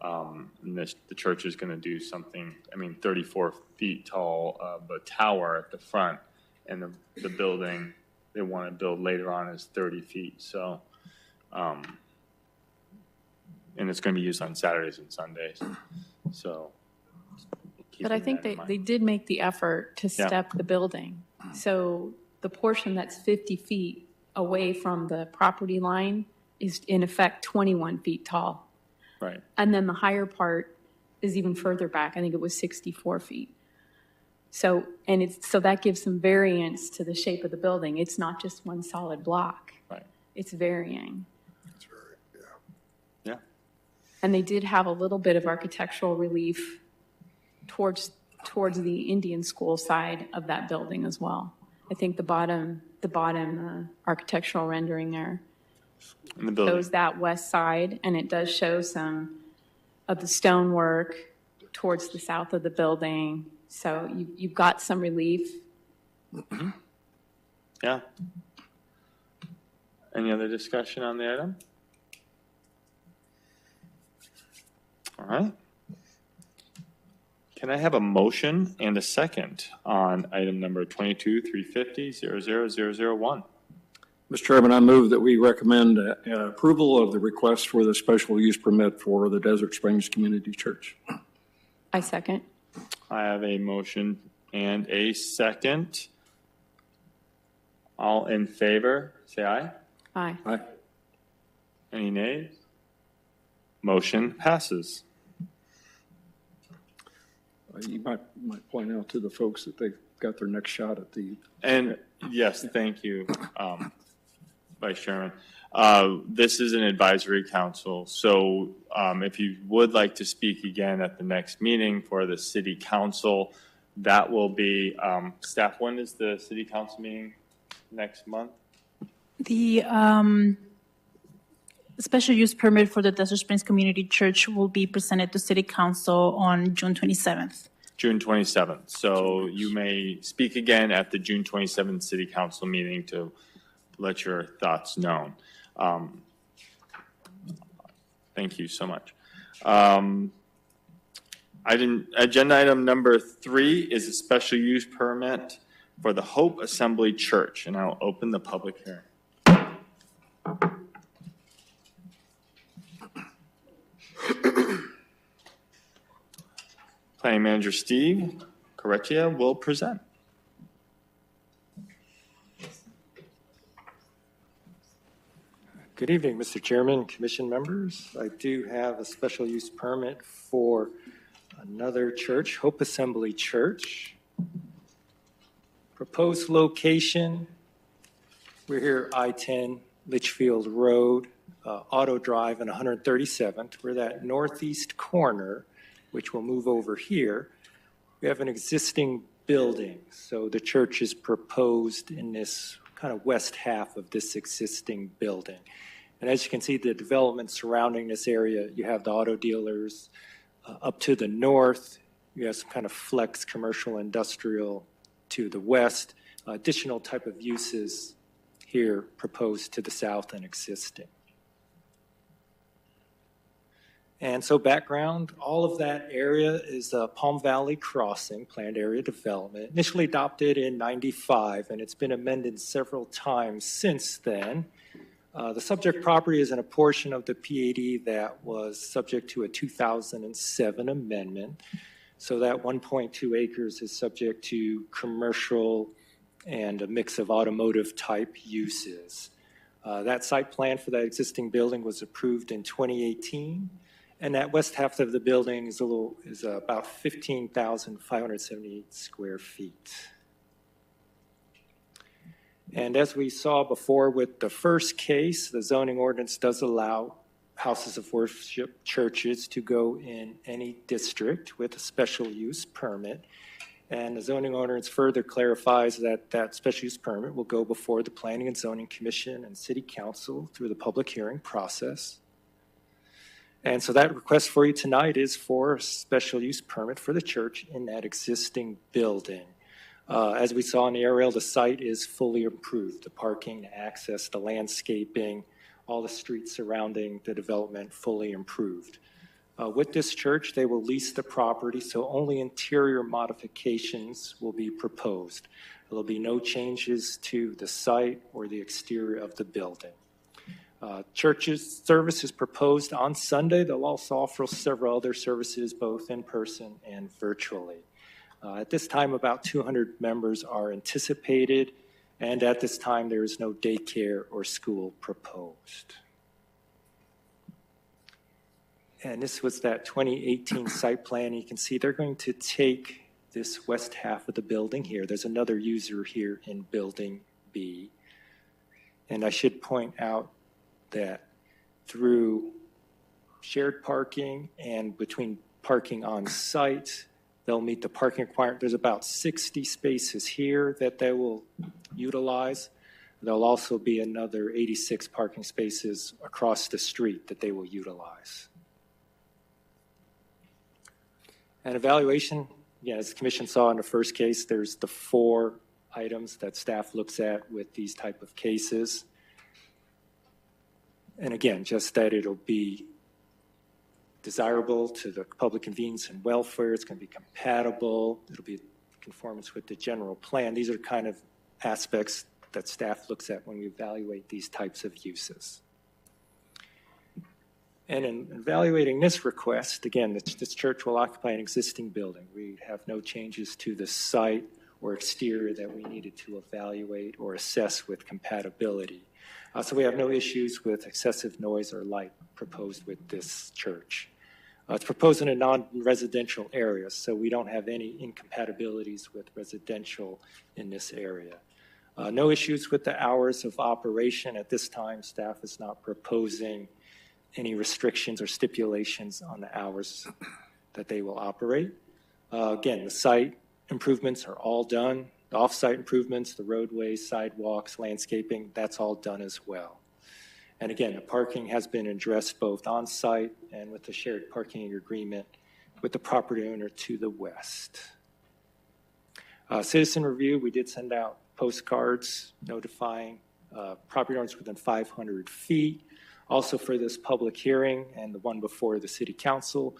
And the church is going to do something, 34 feet tall, a tower at the front, and the building they want to build later on is 30 feet. So, and it's going to be used on Saturdays and Sundays. So, But I think they did make the effort to step the building. So the portion that's 50 feet away from the property line is in effect 21 feet tall. Right. And then the higher part is even further back. I think it was 64 feet. So that gives some variance to the shape of the building. It's not just one solid block. Right. It's varying. Yeah. And they did have a little bit of architectural relief towards the Indian school side of that building as well. I think the bottom architectural rendering there In the building. shows that west side, and it does show some of the stonework towards the south of the building. So you've got some relief. Yeah. Any other discussion on the item? All right. Can I have a motion and a second on item number 22-350-00001? Mr. Chairman, I move that we recommend approval of the request for the special use permit for the Desert Springs Community Church. I second. I have a motion and a second. All in favor, say aye. Aye. Aye. Any nays? Motion passes. You might point out to the folks that they've got their next shot at the. And yes, thank you, Vice Chairman. This is an advisory council, so if you would like to speak again at the next meeting for the city council, that will be, staff, when is the city council meeting next month? The special use permit for the Desert Springs Community Church will be presented to City Council on June 27th. June 27th. So you may speak again at the June 27th city council meeting to let your thoughts known. Thank you so much. Agenda item number 3 is a special use permit for the Hope Assembly Church, and I'll open the public hearing. Planning Manager Steve Correcchia will present. Good evening, Mr. Chairman, Commission members. I do have a special use permit for another church, Hope Assembly Church. Proposed location, we're here I-10 Litchfield Road, Auto Drive and 137th. We're that northeast corner, which will move over here. We have an existing building, so the church is proposed in this kind of west half of this existing building. And as you can see, the development surrounding this area, you have the auto dealers. Up to the north, you have some kind of flex commercial industrial to the west. Additional type of uses here proposed to the south and existing. And so background, all of that area is Palm Valley Crossing, planned area development, initially adopted in '95, and it's been amended several times since then. The subject property is in a portion of the PAD that was subject to a 2007 amendment. So that 1.2 acres is subject to commercial and a mix of automotive type uses. That site plan for that existing building was approved in 2018. And that west half of the building is about 15,578 square feet. And as we saw before with the first case, the zoning ordinance does allow houses of worship churches to go in any district with a special use permit. And the zoning ordinance further clarifies that that special use permit will go before the Planning and Zoning Commission and City Council through the public hearing process. And so that request for you tonight is for a special use permit for the church in that existing building. As we saw in the aerial, the site is fully improved. The parking, the access, the landscaping, all the streets surrounding the development fully improved. With this church, they will lease the property, so only interior modifications will be proposed. There will be no changes to the site or the exterior of the building. Church's service is proposed on Sunday. They'll also offer several other services, both in person and virtually. At this time, about 200 members are anticipated, and at this time, there is no daycare or school proposed. And this was that 2018 site plan. You can see they're going to take this west half of the building here. There's another user here in Building B. And I should point out that through shared parking and between parking on site, they'll meet the parking requirement. There's about 60 spaces here that they will utilize. There'll also be another 86 parking spaces across the street that they will utilize. And evaluation, as the commission saw in the first case, there's the 4 items that staff looks at with these type of cases. And again, just that it'll be desirable to the public convenience and welfare. It's going to be compatible. It'll be in conformance with the general plan. These are kind of aspects that staff looks at when we evaluate these types of uses. And in evaluating this request, again, this church will occupy an existing building. We have no changes to the site or exterior that we needed to evaluate or assess with compatibility. So we have no issues with excessive noise or light proposed with this church. It's proposed in a non-residential area, so we don't have any incompatibilities with residential in this area. No issues with the hours of operation. At this time, staff is not proposing any restrictions or stipulations on the hours that they will operate. Again, the site improvements are all done. The off-site improvements, the roadways, sidewalks, landscaping, that's all done as well. And again, the parking has been addressed both on-site and with the shared parking agreement with the property owner to the west. Citizen review, we did send out postcards notifying property owners within 500 feet. Also for this public hearing and the one before the city council,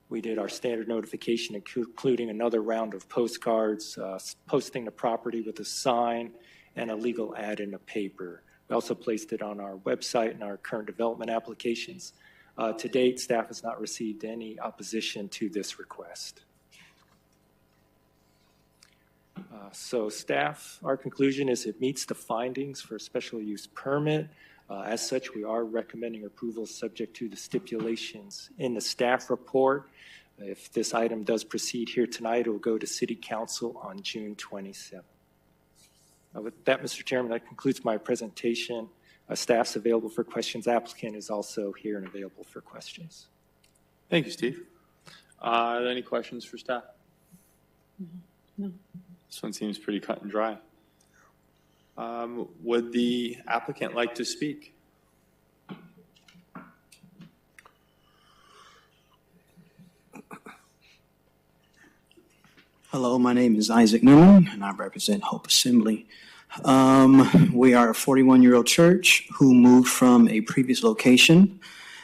we did our standard notification, including another round of postcards, posting the property with a sign and a legal ad in the paper. We also placed it on our website and our current development applications. To date, staff has not received any opposition to this request. So staff, our conclusion is it meets the findings for a special use permit. As such, we are recommending approval subject to the stipulations in the staff report. If this item does proceed here tonight, it will go to City Council on June 27th. With that, Mr. Chairman, that concludes my presentation. Staff's available for questions. Applicant is also here and available for questions. Thank you, Steve. Are there any questions for staff? No. This one seems pretty cut and dry. Would the applicant like to speak? Hello, my name is Isaac Newman, and I represent Hope Assembly. We are a 41-year-old church who moved from a previous location,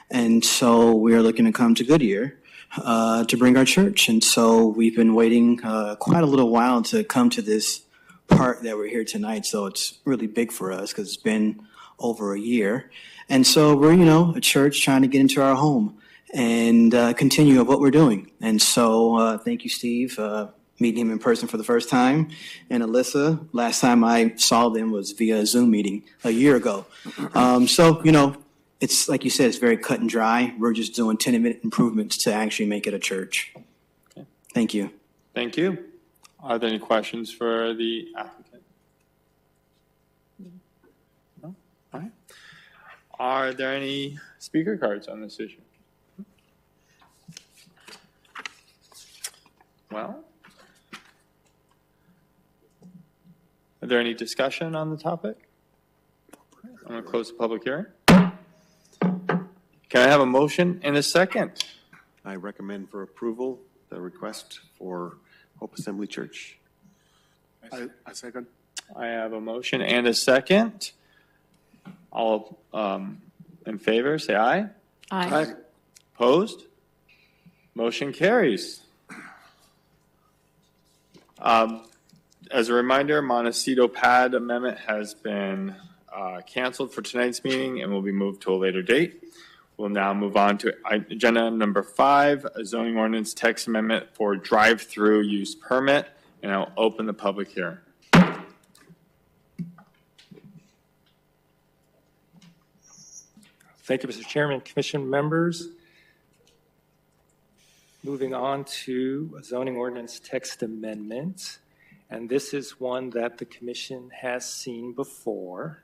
and so we are looking to come to Goodyear to bring our church. And so we've been waiting quite a little while to come to this part that we're here tonight, so it's really big for us because it's been over a year. And so we're, a church trying to get into our home and continue what we're doing. And so thank you, Steve. Meeting him in person for the first time. And Alyssa, last time I saw them was via a Zoom meeting a year ago. So, it's like you said, it's very cut and dry. We're just doing 10-minute improvements to actually make it a church. Okay. Thank you. Thank you. Are there any questions for the applicant? No? All right. Are there any speaker cards on this issue? Well, are there any discussion on the topic? I'm going to close the public hearing. Can I have a motion and a second? I recommend for approval the request for Hope Assembly Church. I second. I have a motion and a second. All in favor, say aye. Aye. Opposed? Motion carries. As a reminder, Montecito Pad Amendment has been canceled for tonight's meeting and will be moved to a later date. We'll now move on to agenda number 5, a zoning ordinance text amendment for drive-through use permit, and I'll open the public hearing. Thank you, Mr. Chairman, Commission members. Moving on to a zoning ordinance text amendment. And this is one that the Commission has seen before.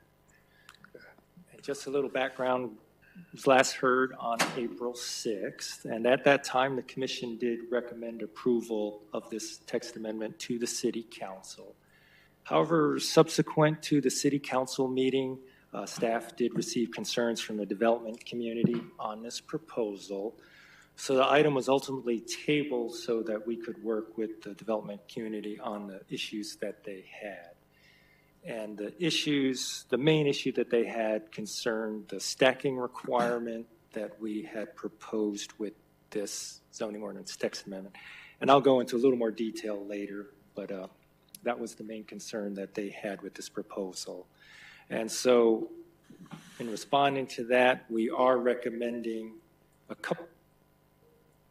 And just a little background, it was last heard on April 6th. And at that time, the Commission did recommend approval of this text amendment to the City Council. However, subsequent to the City Council meeting, staff did receive concerns from the development community on this proposal. So the item was ultimately tabled so that we could work with the development community on the issues that they had. And the main issue that they had concerned the stacking requirement that we had proposed with this zoning ordinance text amendment. And I'll go into a little more detail later, but that was the main concern that they had with this proposal. And so in responding to that, we are recommending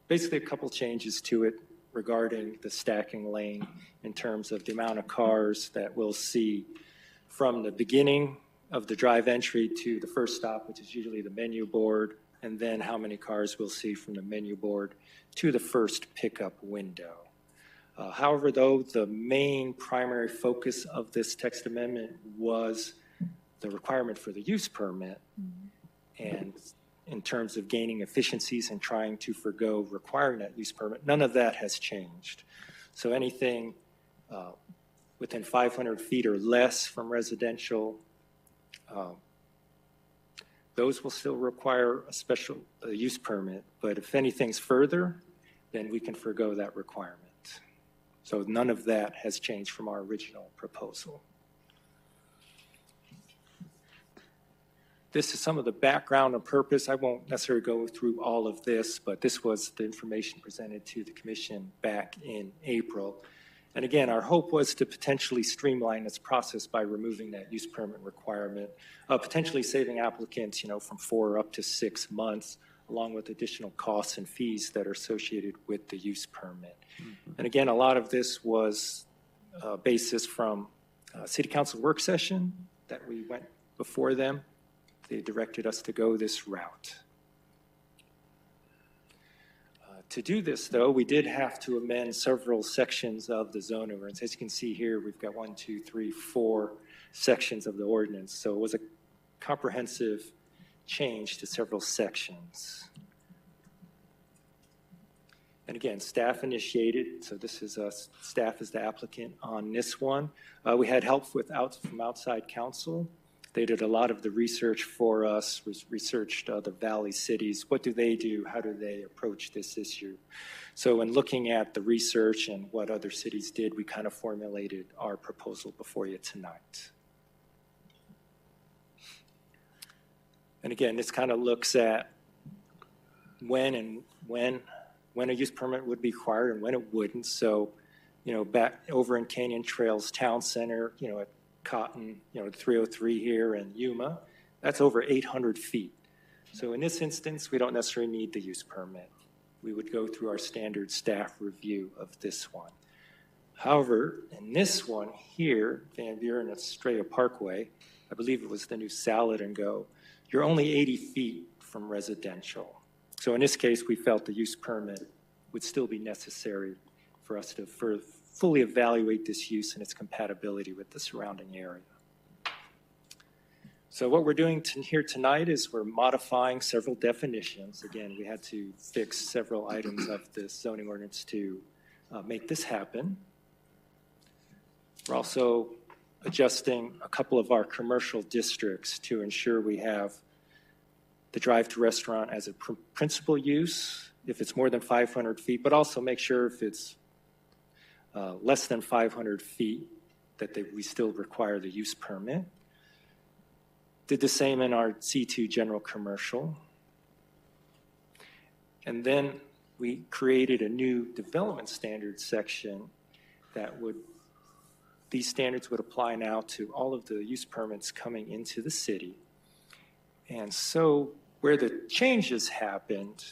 basically a couple changes to it regarding the stacking lane in terms of the amount of cars that we'll see from the beginning of the drive entry to the first stop, which is usually the menu board, and then how many cars we'll see from the menu board to the first pickup window. However, though, the main primary focus of this text amendment was the requirement for the use permit. And in terms of gaining efficiencies and trying to forgo requiring that use permit, none of that has changed. So anything within 500 feet or less from residential, those will still require a special use permit. But if anything's further, then we can forgo that requirement. So none of that has changed from our original proposal. This is some of the background and purpose. I won't necessarily go through all of this, but this was the information presented to the commission back in April. And again, our hope was to potentially streamline this process by removing that use permit requirement, potentially saving applicants, from 4 up to 6 months, along with additional costs and fees that are associated with the use permit. And again, a lot of this was basis from City Council work session that we went before them. They directed us to go this route. To do this, though, we did have to amend several sections of the zoning ordinance. As you can see here, we've got 1, 2, 3, 4 sections of the ordinance. So it was a comprehensive change to several sections. And again, staff initiated, so this is staff is the applicant on this one. We had help from outside counsel. They did a lot of the research for us, researched the Valley cities. What do they do? How do they approach this issue? So in looking at the research and what other cities did, we kind of formulated our proposal before you tonight. And again, this kind of looks at when a use permit would be required and when it wouldn't. So, back over in Canyon Trails Town Center, at Cotton, 303 here and Yuma, that's over 800 feet. So in this instance, we don't necessarily need the use permit. We would go through our standard staff review of this one. However, in this one here, Van Buren Estrella Parkway, I believe it was the new Salad and Go, you're only 80 feet from residential. So in this case, we felt the use permit would still be necessary for us to fully evaluate this use and its compatibility with the surrounding area. So what we're doing here tonight is we're modifying several definitions. Again, we had to fix several items of this zoning ordinance to make this happen. We're also adjusting a couple of our commercial districts to ensure we have the drive-to restaurant as a principal use if it's more than 500 feet, but also make sure if it's less than 500 feet that we still require the use permit. Did the same in our C2 general commercial. And then we created a new development standards section that these standards would apply now to all of the use permits coming into the city. And so where the changes happened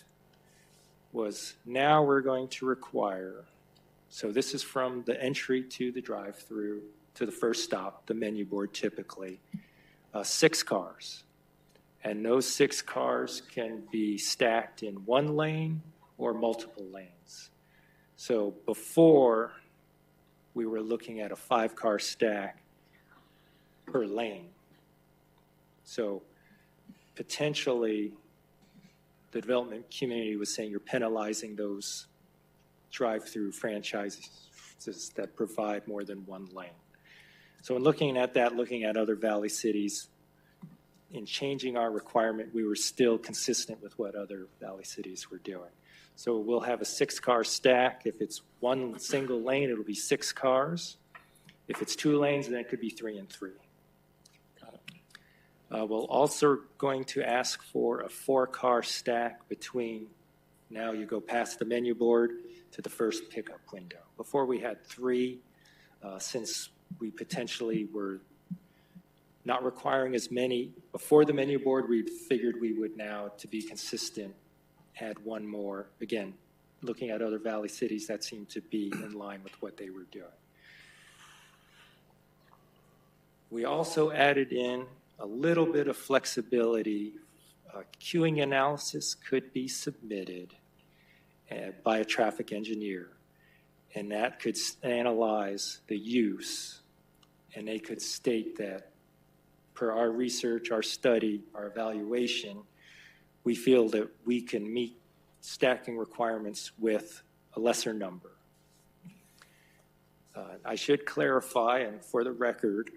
was now we're going to require, so this is from the entry to the drive-through to the first stop, the menu board typically, 6 cars. And those 6 cars can be stacked in one lane or multiple lanes. So before, we were looking at a 5-car stack per lane. So potentially, the development community was saying you're penalizing those drive-through franchises that provide more than one lane. So in looking at that, looking at other Valley cities, in changing our requirement, we were still consistent with what other Valley cities were doing. So we'll have a 6-car stack. If it's one single lane, it'll be 6 cars. If it's 2 lanes, then it could be 3 and 3. We're also going to ask for a 4-car stack between, now you go past the menu board to the first pickup window. Before we had 3, since we potentially were not requiring as many before the menu board, we figured we would now, to be consistent, add 1 more. Again, looking at other Valley cities, that seemed to be in line with what they were doing. We also added in a little bit of flexibility. Queuing analysis could be submitted by a traffic engineer, and that could analyze the use, and they could state that per our research, our study, our evaluation, we feel that we can meet stacking requirements with a lesser number. I should clarify, and for the record,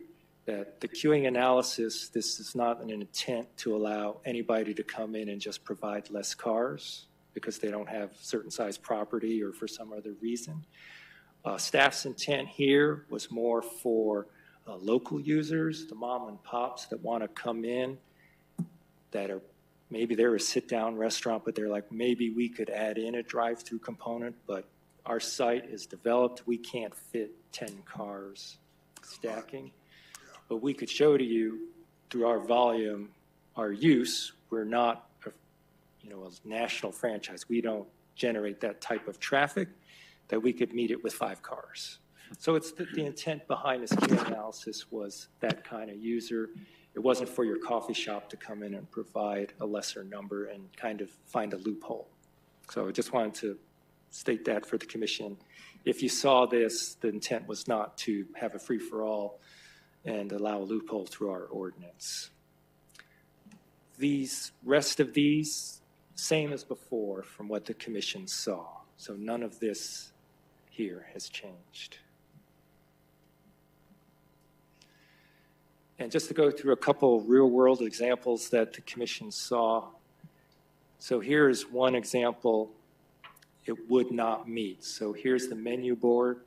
that the queuing analysis, this is not an intent to allow anybody to come in and just provide less cars because they don't have certain size property or for some other reason. Staff's intent here was more for local users, the mom and pops that want to come in, that are, maybe they're a sit-down restaurant, but they're like, maybe we could add in a drive-through component, but our site is developed, we can't fit 10 cars stacking. But we could show to you through our volume, our use, we're not a national franchise. We don't generate that type of traffic that we could meet it with 5 cars. So it's the intent behind this queuing analysis was that kind of user. It wasn't for your coffee shop to come in and provide a lesser number and kind of find a loophole. So I just wanted to state that for the commission. If you saw this, the intent was not to have a free-for-all and allow a loophole through our ordinance. These rest of these, same as before from what the commission saw. So none of this here has changed. And just to go through a couple real-world examples that the commission saw. So here is one example it would not meet. So here's the menu board.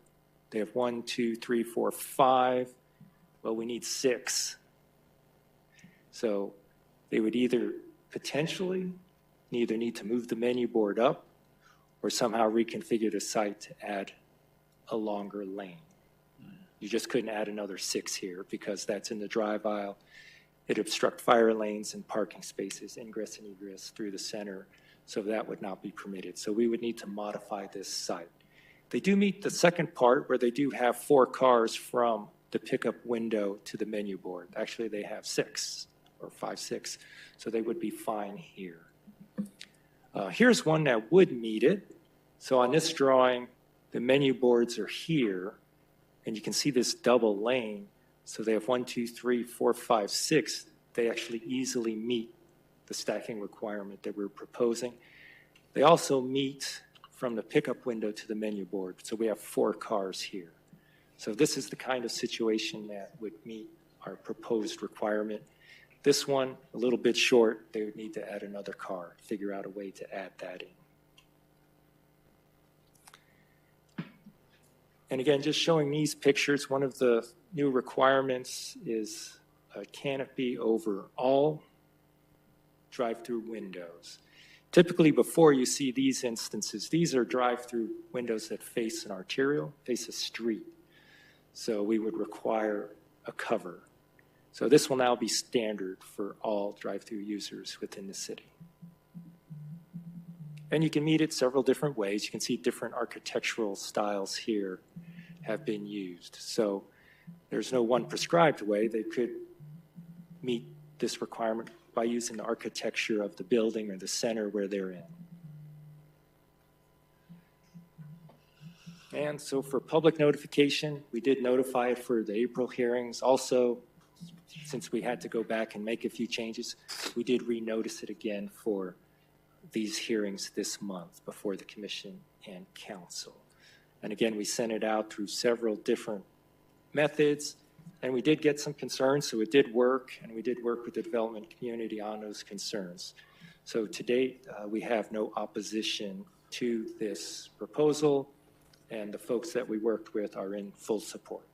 They have 1, 2, 3, 4, 5. Well, we need 6. So they would either potentially need to move the menu board up or somehow reconfigure the site to add a longer lane. You just couldn't add another 6 here because that's in the drive aisle. It obstructs fire lanes and parking spaces, ingress and egress through the center, so that would not be permitted. So we would need to modify this site. They do meet the second part where they do have 4 cars from the pickup window to the menu board. Actually, they have 6 or 5, 6, so they would be fine here. Here's one that would meet it. So on this drawing, the menu boards are here, and you can see this double lane. So they have 1, 2, 3, 4, 5, 6. They actually easily meet the stacking requirement that we're proposing. They also meet from the pickup window to the menu board. So we have 4 cars here. So this is the kind of situation that would meet our proposed requirement. This one, a little bit short, they would need to add another car, figure out a way to add that in. And again, just showing these pictures, one of the new requirements is a canopy over all drive-through windows. Typically, before you see these instances, these are drive-through windows that face an arterial, face a street. So we would require a cover. So this will now be standard for all drive-through users within the city. And you can meet it several different ways. You can see different architectural styles here have been used. So there's no one prescribed way. They could meet this requirement by using the architecture of the building or the center where they're in. And so for public notification, we did notify it for the April hearings. Also, since we had to go back and make a few changes, we did renotice it again for these hearings this month before the commission and council. And again, we sent it out through several different methods, and we did get some concerns, so it did work, and we did work with the development community on those concerns. So to date, we have no opposition to this proposal, and the folks that we worked with are in full support.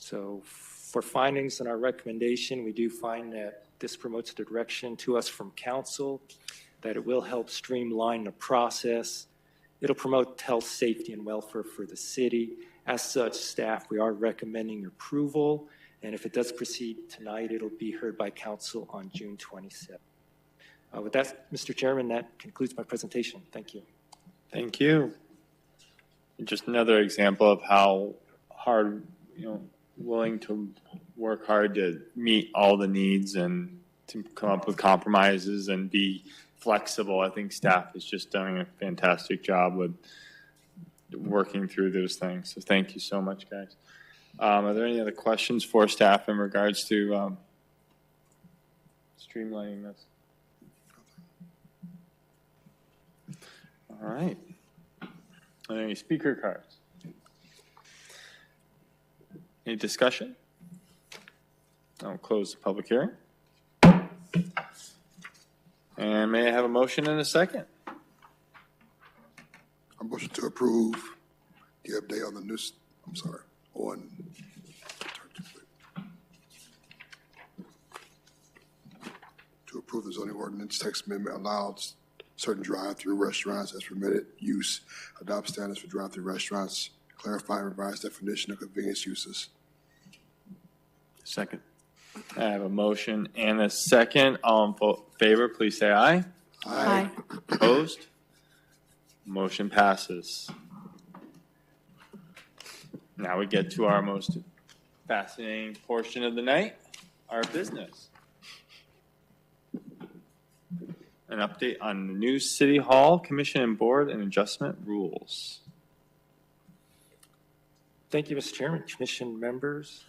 So for findings and our recommendation, we do find that this promotes the direction to us from council, that it will help streamline the process. It'll promote health, safety, and welfare for the city. As such, staff, we are recommending approval, and if it does proceed tonight, it'll be heard by council on June 27th. With that, Mr. Chairman, that concludes my presentation. Thank you. Thank you. Just another example of how hard, willing to work hard to meet all the needs and to come up with compromises and be flexible. I think staff is just doing a fantastic job with working through those things. So thank you so much, guys. Are there any other questions for staff in regards to streamlining this? All right. Are there any speaker cards? Any discussion? I'll close the public hearing. And may I have a motion and a second? A motion to approve the update on the new, to approve the zoning ordinance text amendment allows certain drive-through restaurants as permitted use, adopt standards for drive-through restaurants, clarify and revise definition of convenience uses. Second. I have a motion and a second. All in favor, please say aye. Aye. Opposed? Motion passes. Now we get to our most fascinating portion of the night, our business. An update on the new City Hall Commission and Board and Adjustment rules. Thank you, Mr. Chairman, Commission members.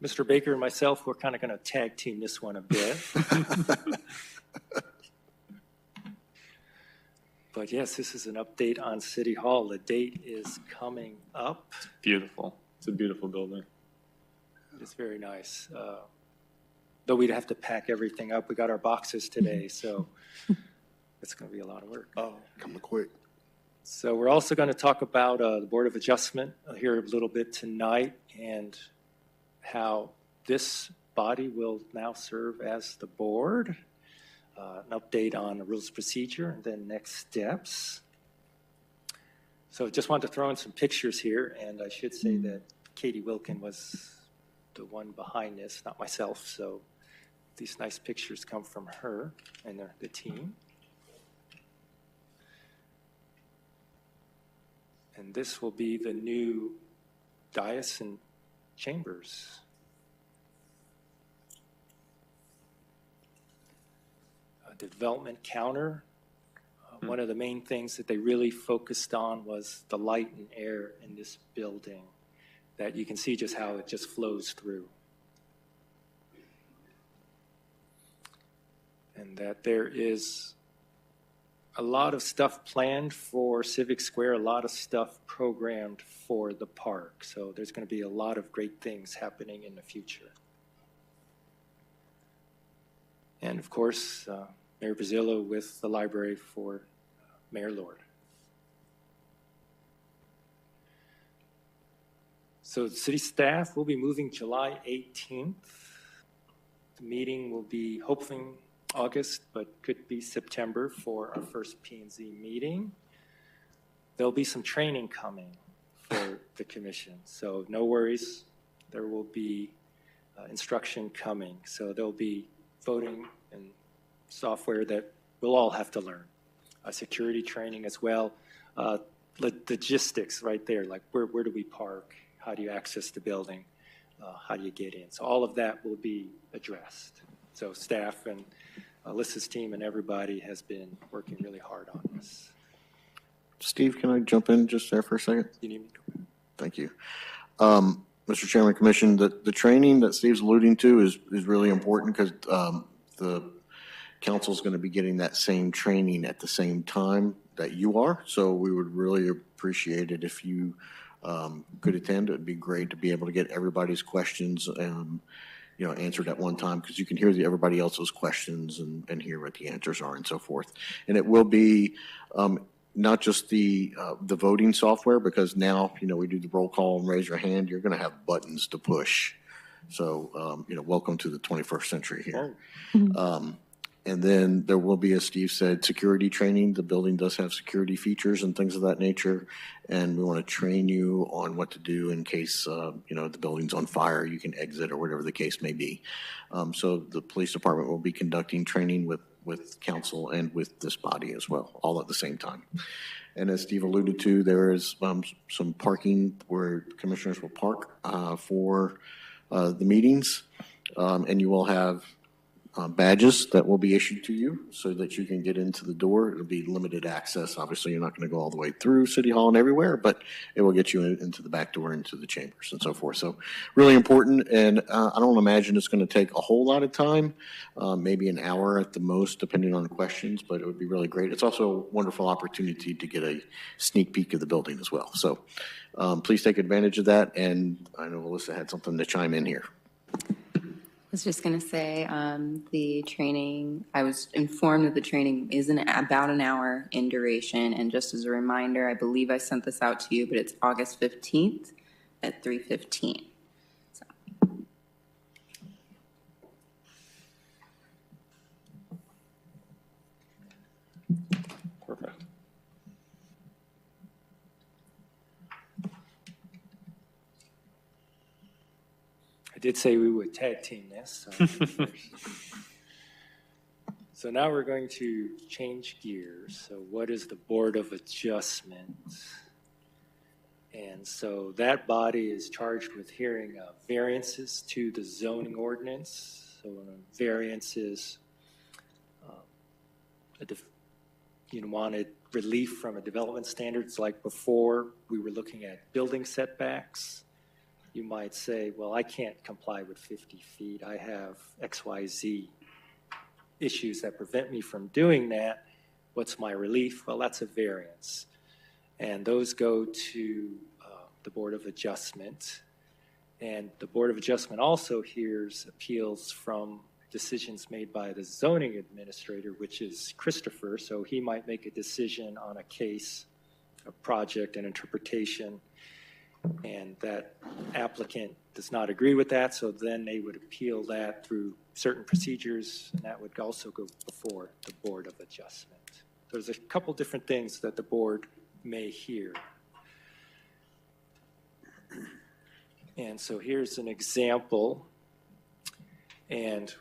Mr. Baker and myself, we're kind of going to tag team this one a bit. But yes, this is an update on City Hall. The date is coming up. Beautiful. It's a beautiful building. It's very nice. Though we'd have to pack everything up. We got our boxes today, so it's going to be a lot of work. Oh, coming quick. So we're also going to talk about the Board of Adjustment here a little bit tonight and how this body will now serve as the board. An update on the rules of procedure and then next steps. So just wanted to throw in some pictures here, and I should say that Katie Wilkin was the one behind this, not myself. So these nice pictures come from her and the team. And this will be the new dais and chambers. The development counter, one of the main things that they really focused on was the light and air in this building, that you can see just how it just flows through. And that there is a lot of stuff planned for Civic Square, a lot of stuff programmed for the park. So there's going to be a lot of great things happening in the future. And of course, Mayor Brazillo with the library for Mayor Lord. So the city staff will be moving July 18th. The meeting will be hopefully August, but could be September for our first P&Z meeting. There'll be some training coming for the commission, so no worries. There will be instruction coming. So there'll be voting and software that we'll all have to learn. Security training as well. Logistics right there, like where do we park? How do you access the building? How do you get in? So all of that will be addressed. So staff and Alyssa's team and everybody has been working really hard on this. Steve, can I jump in just there for a second? You need me to? Thank you. Mr. Chairman, Commission, the training that Steve's alluding to is really important because the council is going to be getting that same training at the same time that you are. So we would really appreciate it if you could attend. It would be great to be able to get everybody's questions answered at one time, because you can hear everybody else's questions and hear what the answers are and so forth. And it will be not just the voting software, because now, we do the roll call and raise your hand, you're going to have buttons to push. So, welcome to the 21st century here. And then there will be, as Steve said, security training. The building does have security features and things of that nature. And we want to train you on what to do in case, the building's on fire, you can exit or whatever the case may be. So the police department will be conducting training with council and with this body as well, all at the same time. And as Steve alluded to, there is some parking where commissioners will park for the meetings. And you will have badges that will be issued to you so that you can get into the door. It'll be limited access. Obviously, you're not going to go all the way through City Hall and everywhere, but it will get you into the back door, into the chambers and so forth. So really important. And I don't imagine it's going to take a whole lot of time, maybe an hour at the most, depending on the questions, but it would be really great. It's also a wonderful opportunity to get a sneak peek of the building as well. So please take advantage of that. And I know Alyssa had something to chime in here. I was just going to say the training, I was informed that the training is about an hour in duration. And just as a reminder, I believe I sent this out to you, but it's August 15th at 3:15. So. Perfect. I did say we would tag team this. So, so now we're going to change gears. So what is the Board of Adjustment? And so that body is charged with hearing variances to the zoning ordinance. So variances, wanted relief from a development standards. Like before, we were looking at building setbacks. You might say, well, I can't comply with 50 feet. I have XYZ issues that prevent me from doing that. What's my relief? Well, that's a variance. And those go to the Board of Adjustment. And the Board of Adjustment also hears appeals from decisions made by the zoning administrator, which is Christopher. So he might make a decision on a case, a project, an interpretation, and that applicant does not agree with that, so then they would appeal that through certain procedures, and that would also go before the Board of Adjustment. There's a couple different things that the board may hear. And so here's an example. And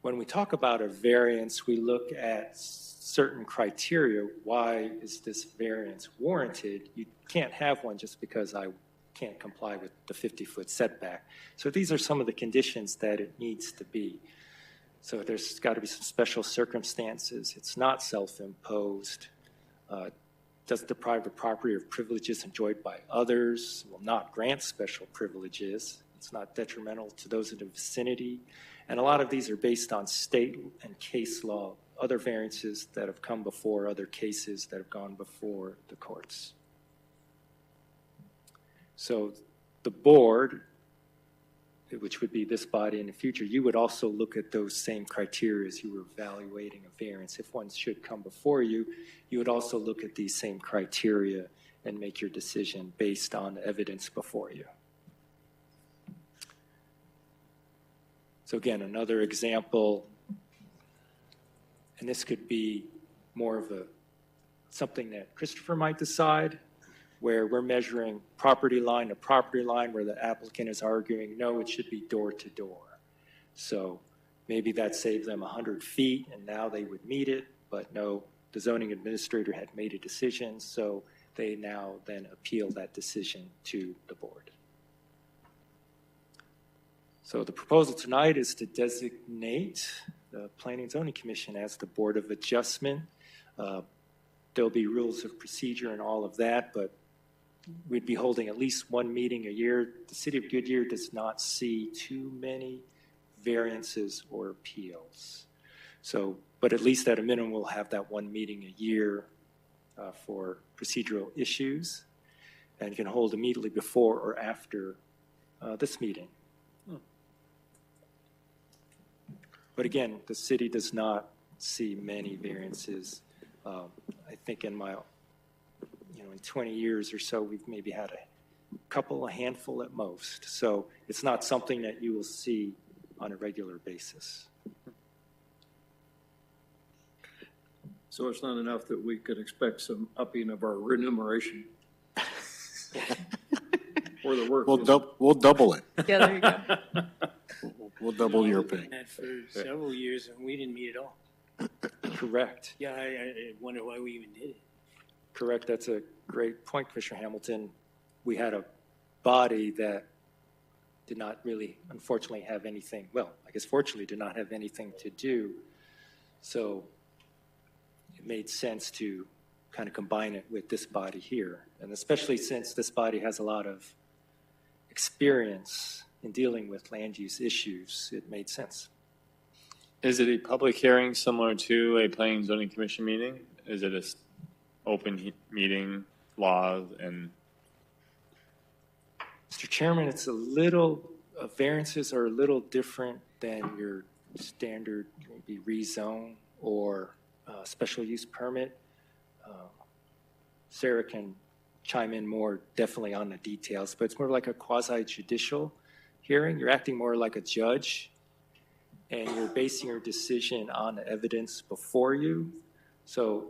when we talk about a variance, we look at certain criteria. Why is this variance warranted? You can't have one just because I can't comply with the 50-foot setback. So these are some of the conditions that it needs to be. So there's got to be some special circumstances. It's not self-imposed. Doesn't deprive the property of privileges enjoyed by others. Will not grant special privileges. It's not detrimental to those in the vicinity. And a lot of these are based on state and case law, other variances that have come before, other cases that have gone before the courts. So the board, which would be this body in the future, you would also look at those same criteria as you were evaluating a variance. If one should come before you, you would also look at these same criteria and make your decision based on the evidence before you. So again, another example, and this could be more of something that Christopher might decide, where we're measuring property line to property line, where the applicant is arguing, no, it should be door to door. So maybe that saved them 100 feet, and now they would meet it, but no, the zoning administrator had made a decision, so they now then appeal that decision to the board. So the proposal tonight is to designate the Planning and Zoning Commission as the Board of Adjustment. There'll be rules of procedure and all of that, but we'd be holding at least one meeting a year. The City of Goodyear does not see too many variances or appeals. So, but at least at a minimum, we'll have that one meeting a year for procedural issues, and you can hold immediately before or after this meeting. But again, the city does not see many variances. I think in my in 20 years or so, we've maybe had a handful at most. So it's not something that you will see on a regular basis. So it's not enough that we could expect some upping of our remuneration for the work. We'll double it. Yeah, there you go. We'll double your pay. That for several years, and we didn't meet at all. Correct. Yeah, I wonder why we even did it. Correct. That's a great point, Commissioner Hamilton. We had a body that did not really, unfortunately, have anything, well, I guess fortunately did not have anything to do. So it made sense to kind of combine it with this body here. And especially since this body has a lot of experience in dealing with land use issues, it made sense. Is it a public hearing similar to a planning and zoning commission meeting? Is it a open meeting, law, and? Mr. Chairman, it's variances are a little different than your standard maybe rezone or special use permit. Sarah can chime in more definitely on the details, but it's more like a quasi-judicial hearing. You're acting more like a judge, and you're basing your decision on the evidence before you. So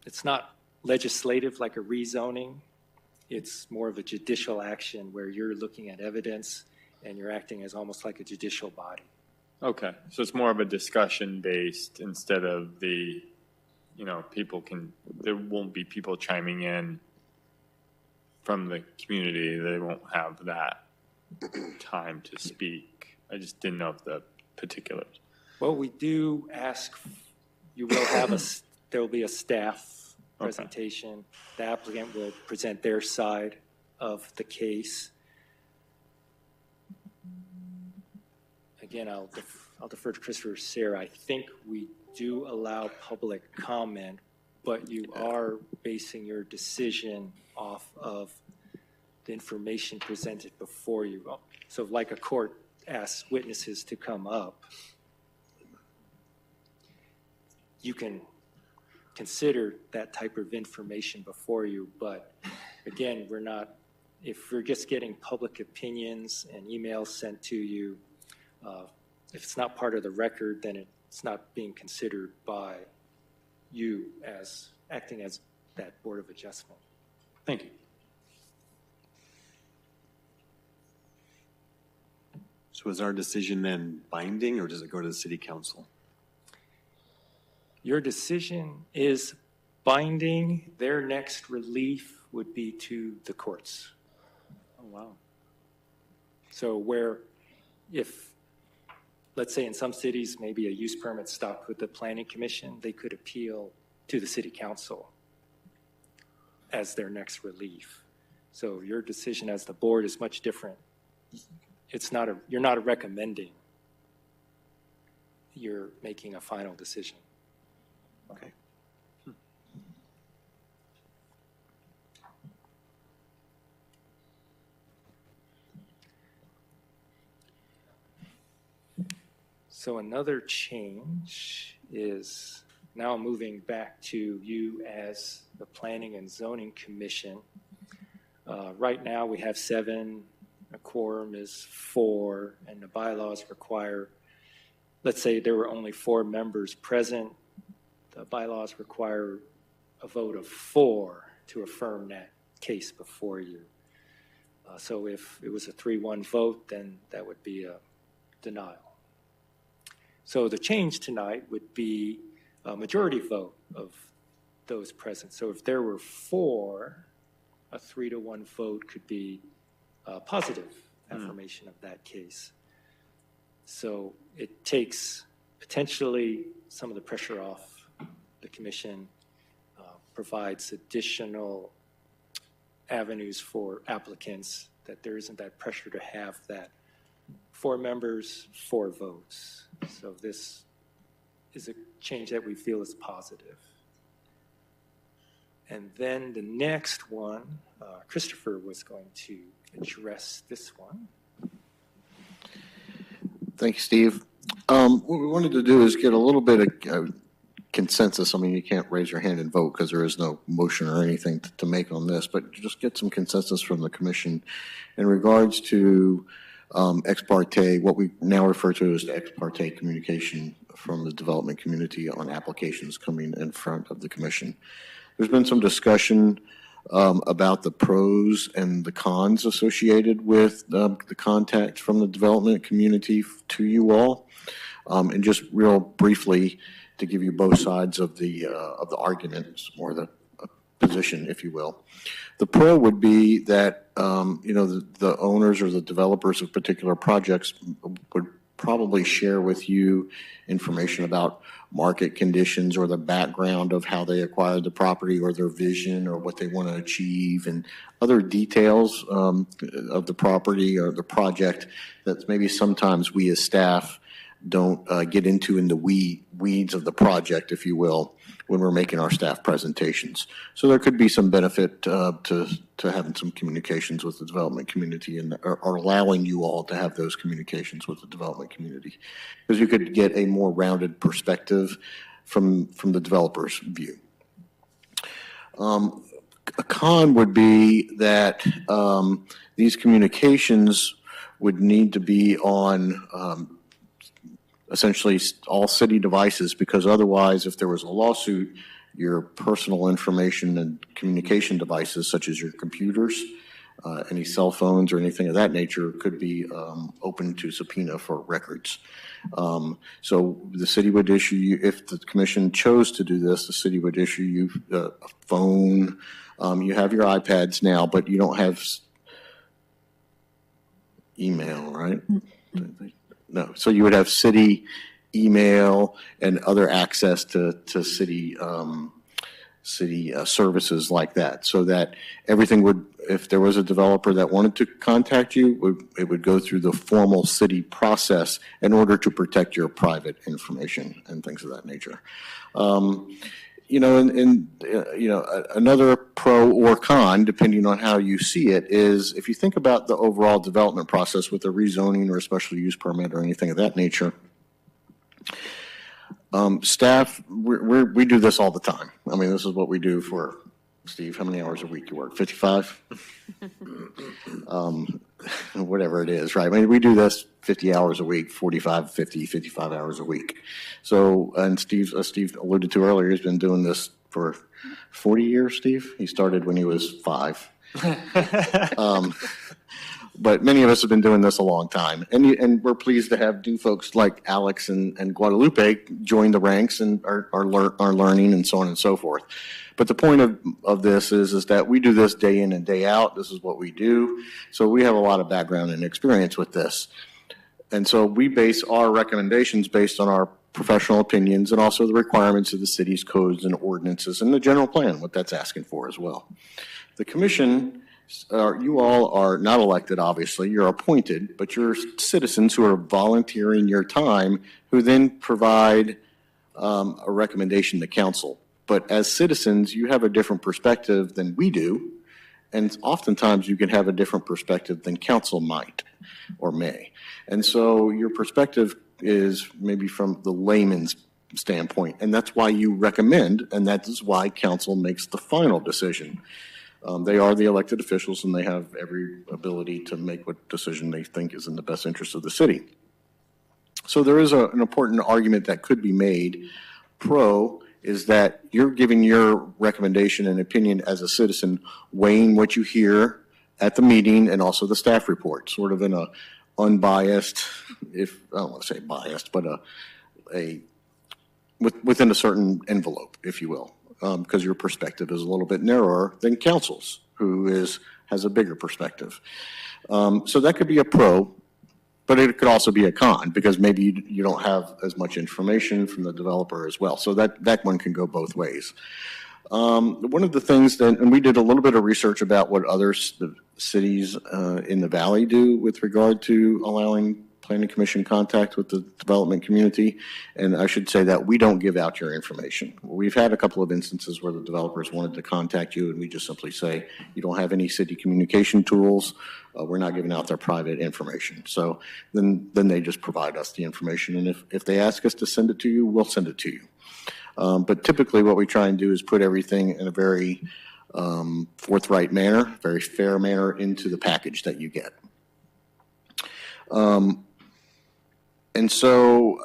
it's not legislative like a rezoning. It's more of a judicial action where you're looking at evidence and you're acting as almost like a judicial body. Okay, so it's more of a discussion based instead of the, there won't be people chiming in from the community. They won't have that time to speak. I just didn't know the particulars. Well, we do ask, you will have there will be a staff presentation. Okay. The applicant will present their side of the case. Again, I'll defer to Christopher or Sarah. I think we do allow public comment, but you are basing your decision off of the information presented before you. So like a court asks witnesses to come up, you can consider that type of information before you, but again, if we're just getting public opinions and emails sent to you, if it's not part of the record, then it's not being considered by you as acting as that Board of Adjustment. Thank you. So is our decision then binding, or does it go to the city council? Your decision is binding. Their next relief would be to the courts. Oh, wow. So if, let's say in some cities, maybe a use permit stopped with the planning commission, they could appeal to the city council as their next relief. So your decision as the board is much different. You're not recommending. You're making a final decision. Okay. So another change is now moving back to you as the Planning and Zoning Commission. Right now we have 7, a quorum is 4, and the bylaws require, let's say there were only 4 members present, the bylaws require a vote of 4 to affirm that case before you. So if it was a 3-1 vote, then that would be a denial. So the change tonight would be a majority vote of those present. So if there were 4, a 3-1 vote could be a positive affirmation of that case. So it takes potentially some of the pressure off the commission, provides additional avenues for applicants, that there isn't that pressure to have that 4 members, 4 votes. So this is a change that we feel is positive. And then the next one, Christopher was going to address this one. Thank you, Steve. What we wanted to do is get a little bit of consensus. I mean, you can't raise your hand and vote because there is no motion or anything to make on this, but just get some consensus from the commission in regards to ex parte, what we now refer to as the ex parte communication from the development community on applications coming in front of the commission. There's been some discussion about the pros and the cons associated with the contact from the development community to you all. And just real briefly, to give you both sides of the arguments or the position, if you will. The pro would be that the owners or the developers of particular projects would probably share with you information about market conditions or the background of how they acquired the property or their vision or what they want to achieve and other details of the property or the project that maybe sometimes we as staff don't get into in the weeds of the project, if you will, when we're making our staff presentations. So there could be some benefit to having some communications with the development community and or allowing you all to have those communications with the development community, because you could get a more rounded perspective from the developer's view. A con would be that these communications would need to be on essentially all city devices, because otherwise, if there was a lawsuit, your personal information and communication devices, such as your computers, any cell phones or anything of that nature, could be open to subpoena for records. So the city would issue you, if the commission chose to do this, the city would issue you a phone. You have your iPads now, but you don't have email, right? No, so you would have city email and other access to city services like that, so that everything would, if there was a developer that wanted to contact you, it would go through the formal city process in order to protect your private information and things of that nature. Another pro or con, depending on how you see it, is if you think about the overall development process with a rezoning or a special use permit or anything of that nature, staff, we do this all the time. I mean, this is what we do for, Steve, how many hours a week you work? 55? Whatever it is, right? I mean, we do this 50 hours a week, 45, 50, 55 hours a week. So, and Steve alluded to earlier, he's been doing this for 40 years, Steve. He started when he was 5. But many of us have been doing this a long time. And we're pleased to have new folks like Alex and Guadalupe join the ranks and are learning and so on and so forth. But the point of this is that we do this day in and day out. This is what we do. So we have a lot of background and experience with this. And so we base our recommendations based on our professional opinions and also the requirements of the city's codes and ordinances and the general plan, what that's asking for as well. The commission, you all are not elected, obviously. You're appointed, but you're citizens who are volunteering your time who then provide a recommendation to council. But as citizens, you have a different perspective than we do, and oftentimes you can have a different perspective than council might or may. And so your perspective is maybe from the layman's standpoint, and that's why you recommend, and that is why council makes the final decision. They are the elected officials, and they have every ability to make what decision they think is in the best interest of the city. So there is an important argument that could be made. Pro is that you're giving your recommendation and opinion as a citizen, weighing what you hear at the meeting and also the staff report, sort of in a unbiased, if I don't want to say biased, but within a certain envelope, if you will, because your perspective is a little bit narrower than council's, who has a bigger perspective. So that could be a pro, but it could also be a con, because maybe you don't have as much information from the developer as well. So that one can go both ways. One of the things that, and we did a little bit of research about what other cities in the valley do with regard to allowing planning commission contact with the development community. And I should say that we don't give out your information. We've had a couple of instances where the developers wanted to contact you, and we just simply say, you don't have any city communication tools. We're not giving out their private information. So then they just provide us the information. And if they ask us to send it to you, we'll send it to you. But typically what we try and do is put everything in a very forthright manner, very fair manner into the package that you get. And so,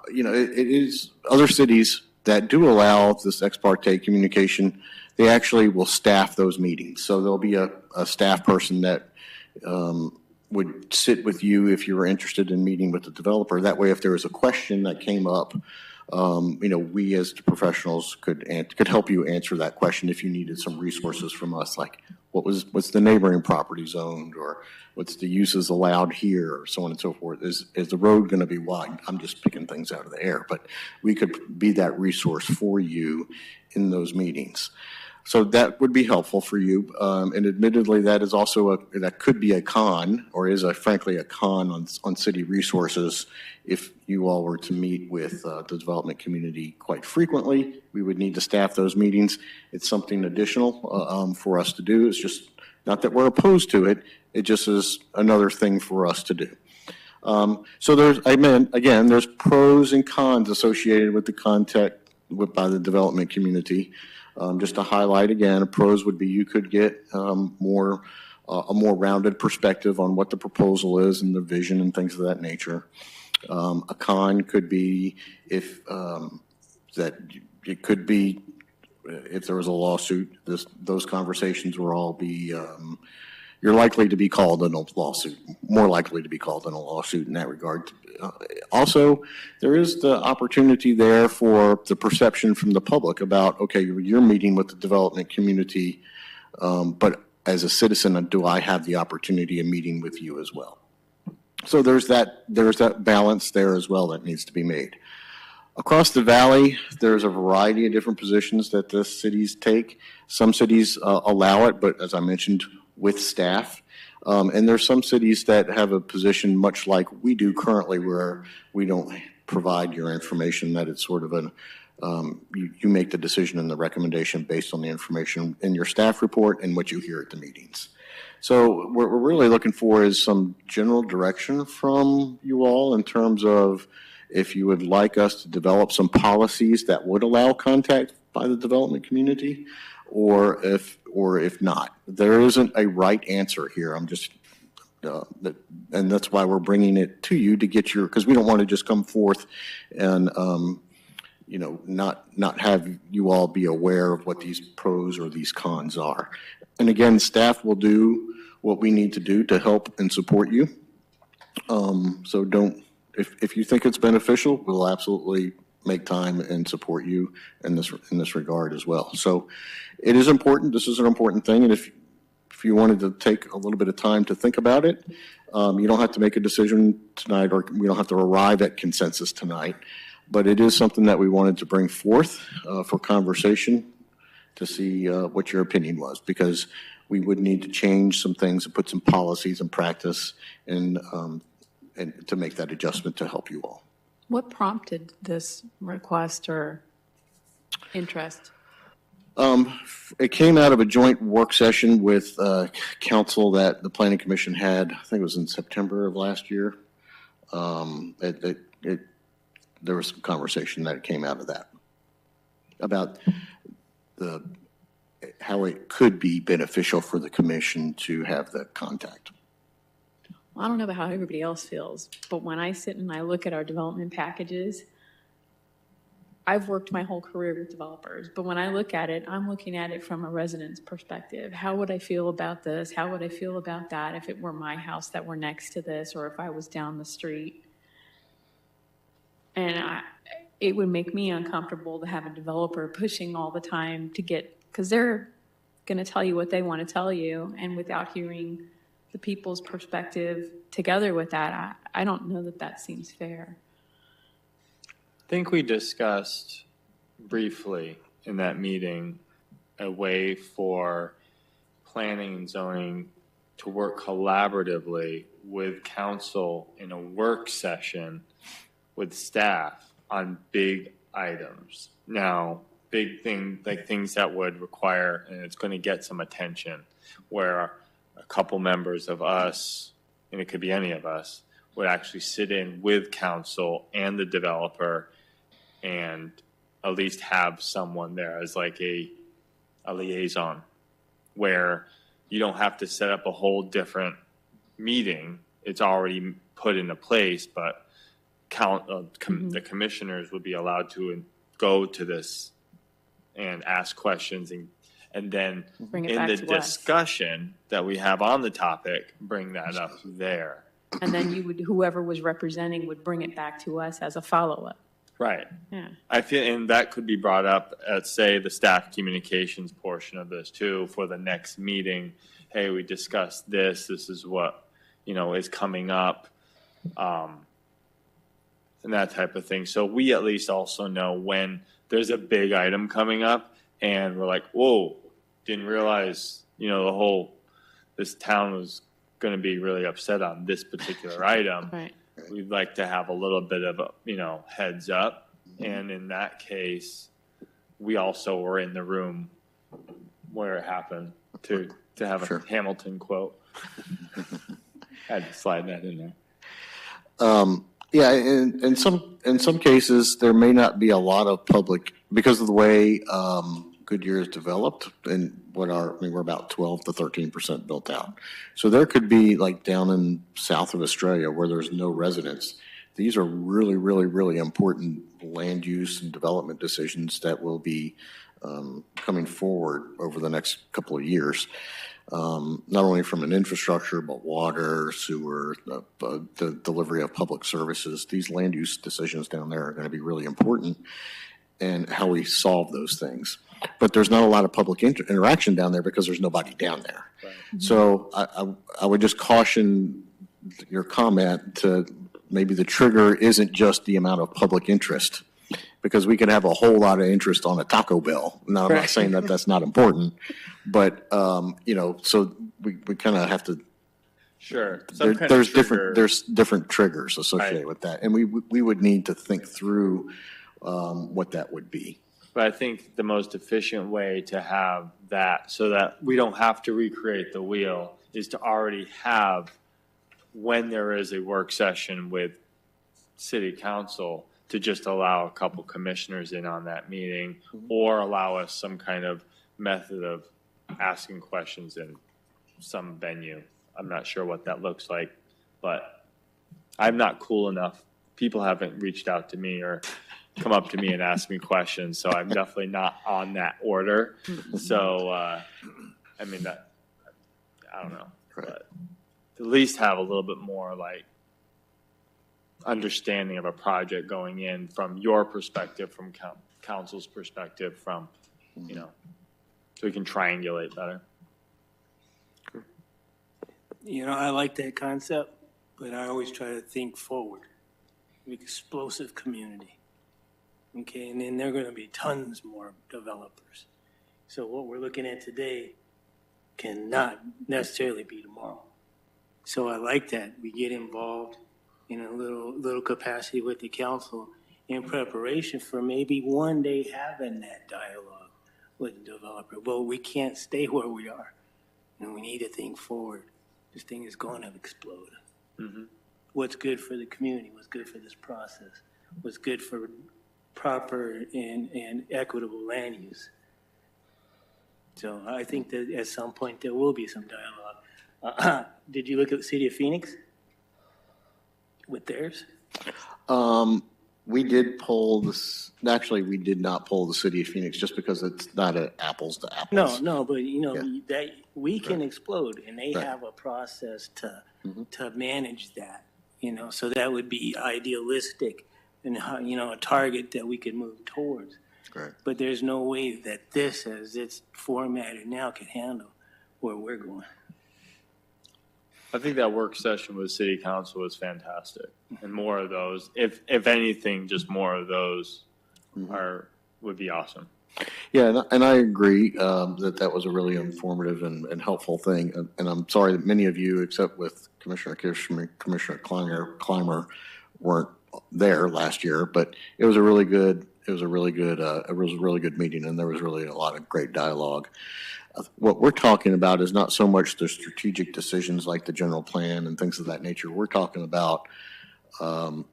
it is other cities that do allow this ex parte communication, they actually will staff those meetings. So there'll be a staff person that would sit with you if you were interested in meeting with the developer. That way, if there was a question that came up, we as the professionals could help you answer that question if you needed some resources from us, like what's the neighboring property zoned, or what's the uses allowed here, or so on and so forth. Is the road going to be wide? I'm just picking things out of the air, but we could be that resource for you in those meetings. So that would be helpful for you. And admittedly, that is also that could be a con, or is frankly a con on city resources. If you all were to meet with the development community quite frequently, we would need to staff those meetings. It's something additional for us to do. It's just not that we're opposed to it. It just is another thing for us to do. So there's pros and cons associated with the contact by the development community. Just to highlight again, pros would be you could get a more rounded perspective on what the proposal is and the vision and things of that nature. A con could be if there was a lawsuit, those conversations will all be, you're likely to be called in a lawsuit, more likely to be called in a lawsuit in that regard. Also, there is the opportunity there for the perception from the public about, okay, you're meeting with the development community, but as a citizen, do I have the opportunity of meeting with you as well? So there's that balance there as well that needs to be made. Across the valley, there's a variety of different positions that the cities take. Some cities allow it, but as I mentioned, with staff. And there's some cities that have a position much like we do currently, where we don't provide your information, that it's sort of you make the decision and the recommendation based on the information in your staff report and what you hear at the meetings. So what we're really looking for is some general direction from you all in terms of if you would like us to develop some policies that would allow contact by the development community, or if not. There isn't a right answer here. I'm just, and that's why we're bringing it to you to get because we don't want to just come forth and, not have you all be aware of what these pros or these cons are. And again, staff will do what we need to do to help and support you. So if you think it's beneficial, we'll absolutely make time and support you in this regard as well. So it is important. This is an important thing. And if you wanted to take a little bit of time to think about it, you don't have to make a decision tonight, or we don't have to arrive at consensus tonight. But it is something that we wanted to bring forth for conversation to see what your opinion was, because we would need to change some things and put some policies in practice and to make that adjustment to help you all. What prompted this request or interest? It came out of a joint work session with council that the Planning Commission had, I think it was in September of last year. There was some conversation that came out of that about how it could be beneficial for the commission to have the contact. Well, I don't know about how everybody else feels, but when I sit and I look at our development packages, I've worked my whole career with developers, but when I look at it, I'm looking at it from a resident's perspective. How would I feel about this? How would I feel about that if it were my house that were next to this, or if I was down the street? And it would make me uncomfortable to have a developer pushing all the time to get, because they're going to tell you what they want to tell you, and without hearing the people's perspective together with that, I don't know that that seems fair. I think we discussed briefly in that meeting a way for planning and zoning to work collaboratively with council in a work session with staff on big items. Now, big thing, like things that would require, and it's going to get some attention, where a couple members of us, and it could be any of us, would actually sit in with council and the developer and at least have someone there as like a liaison, where you don't have to set up a whole different meeting. It's already put into place, but the commissioners would be allowed to go to this and ask questions, and then Bring it in back the to us. discussion that we have on the topic, bring that up there. And then whoever was representing would bring it back to us as a follow-up. Right. Yeah. I feel, and that could be brought up at, say, the staff communications portion of this too, for the next meeting. Hey, we discussed this. This is what, is coming up, and that type of thing. So we at least also know when there's a big item coming up, and we're like, whoa, didn't realize, this town was going to be really upset on this particular item. Right. We'd like to have a little bit of a, heads up. And in that case, we also were in the room where it happened to have a Hamilton quote. I had to slide that in there. Yeah, in some cases, there may not be a lot of public, because of the way Goodyear is developed, and we're about 12 to 13% built out. So there could be, like down in south of Australia where there's no residents. These are really, really, really important land use and development decisions that will be coming forward over the next couple of years. Not only from an infrastructure, but water, sewer, the delivery of public services. These land use decisions down there are going to be really important, and how we solve those things. But there's not a lot of public interaction down there because there's nobody down there. Right. So I would just caution your comment to maybe the trigger isn't just the amount of public interest, because we could have a whole lot of interest on a Taco Bell. Now, I'm not saying that that's not important, but, so we kind of have to. Sure. There's different triggers associated with that. And we would need to think through what that would be. But I think the most efficient way to have that, so that we don't have to recreate the wheel, is to already have, when there is a work session with city council, to just allow a couple commissioners in on that meeting, or allow us some kind of method of asking questions in some venue. I'm not sure what that looks like, but I'm not cool enough. People haven't reached out to me or come up to me and ask me questions, so I'm definitely not on that order. So, I don't know, but at least have a little bit more like understanding of a project going in from your perspective, from council's perspective, from, so we can triangulate better. I like that concept, but I always try to think forward. Explosive community. Okay, and then there are going to be tons more developers. So what we're looking at today cannot necessarily be tomorrow. So I like that we get involved in a little capacity with the council in preparation for maybe one day having that dialogue with the developer. But we can't stay where we are, and we need to think forward. This thing is going to explode. Mm-hmm. What's good for the community? What's good for this process? What's good for proper and equitable land use? So I think that at some point there will be some dialogue. Did you look at the city of Phoenix with theirs? We did pull this. Actually, we did not pull the city of Phoenix just because it's not an apples to apples. No, but that we can explode, and they have a process to manage that. So that would be idealistic, and a target that we could move towards. Right. But there's no way that this, as it's formatted now, can handle where we're going. I think that work session with city council was fantastic, and more of those. If anything, just more of those would be awesome. Yeah, and I agree that was a really informative and helpful thing. And I'm sorry that many of you, except with Commissioner Clymer, weren't there last year. But it was a really good meeting, and there was really a lot of great dialogue. What we're talking about is not so much the strategic decisions like the general plan and things of that nature. We're talking about, a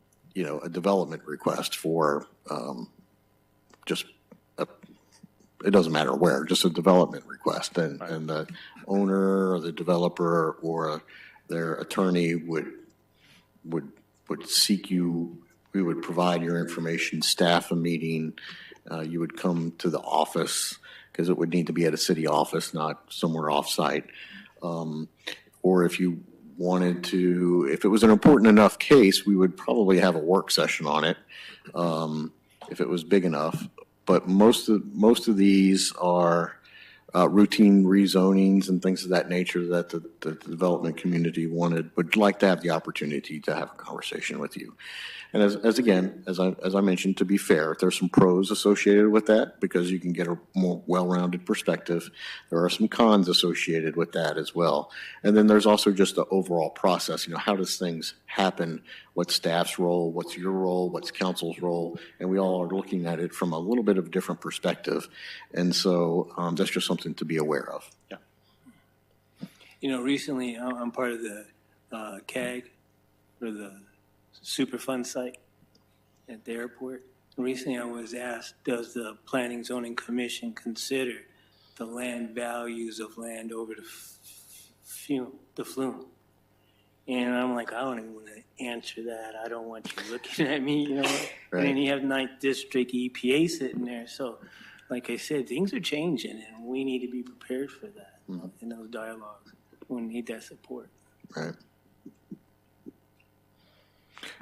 development request for just it doesn't matter where, just a development request, and the owner or the developer or their attorney would seek you. We would provide your information, staff a meeting. You would come to the office because it would need to be at a city office, not somewhere off-site. Or if you wanted to, if it was an important enough case, we would probably have a work session on it if it was big enough. But most of these are routine rezonings and things of that nature that the development community would like to have the opportunity to have a conversation with you. And as I mentioned, to be fair, there's some pros associated with that because you can get a more well-rounded perspective. There are some cons associated with that as well. And then there's also just the overall process. How does things happen? What's staff's role? What's your role? What's council's role? And we all are looking at it from a little bit of a different perspective. And so that's just something to be aware of. Yeah. Recently I'm part of the CAG, or the Superfund site at the airport. Recently I was asked, does the Planning Zoning Commission consider the land values of land over the flume? And I'm like, I don't even want to answer that. I don't want you looking at me, Right. And then you have 9th District EPA sitting there. So, like I said, things are changing, and we need to be prepared for that in those dialogues. We need that support. Right.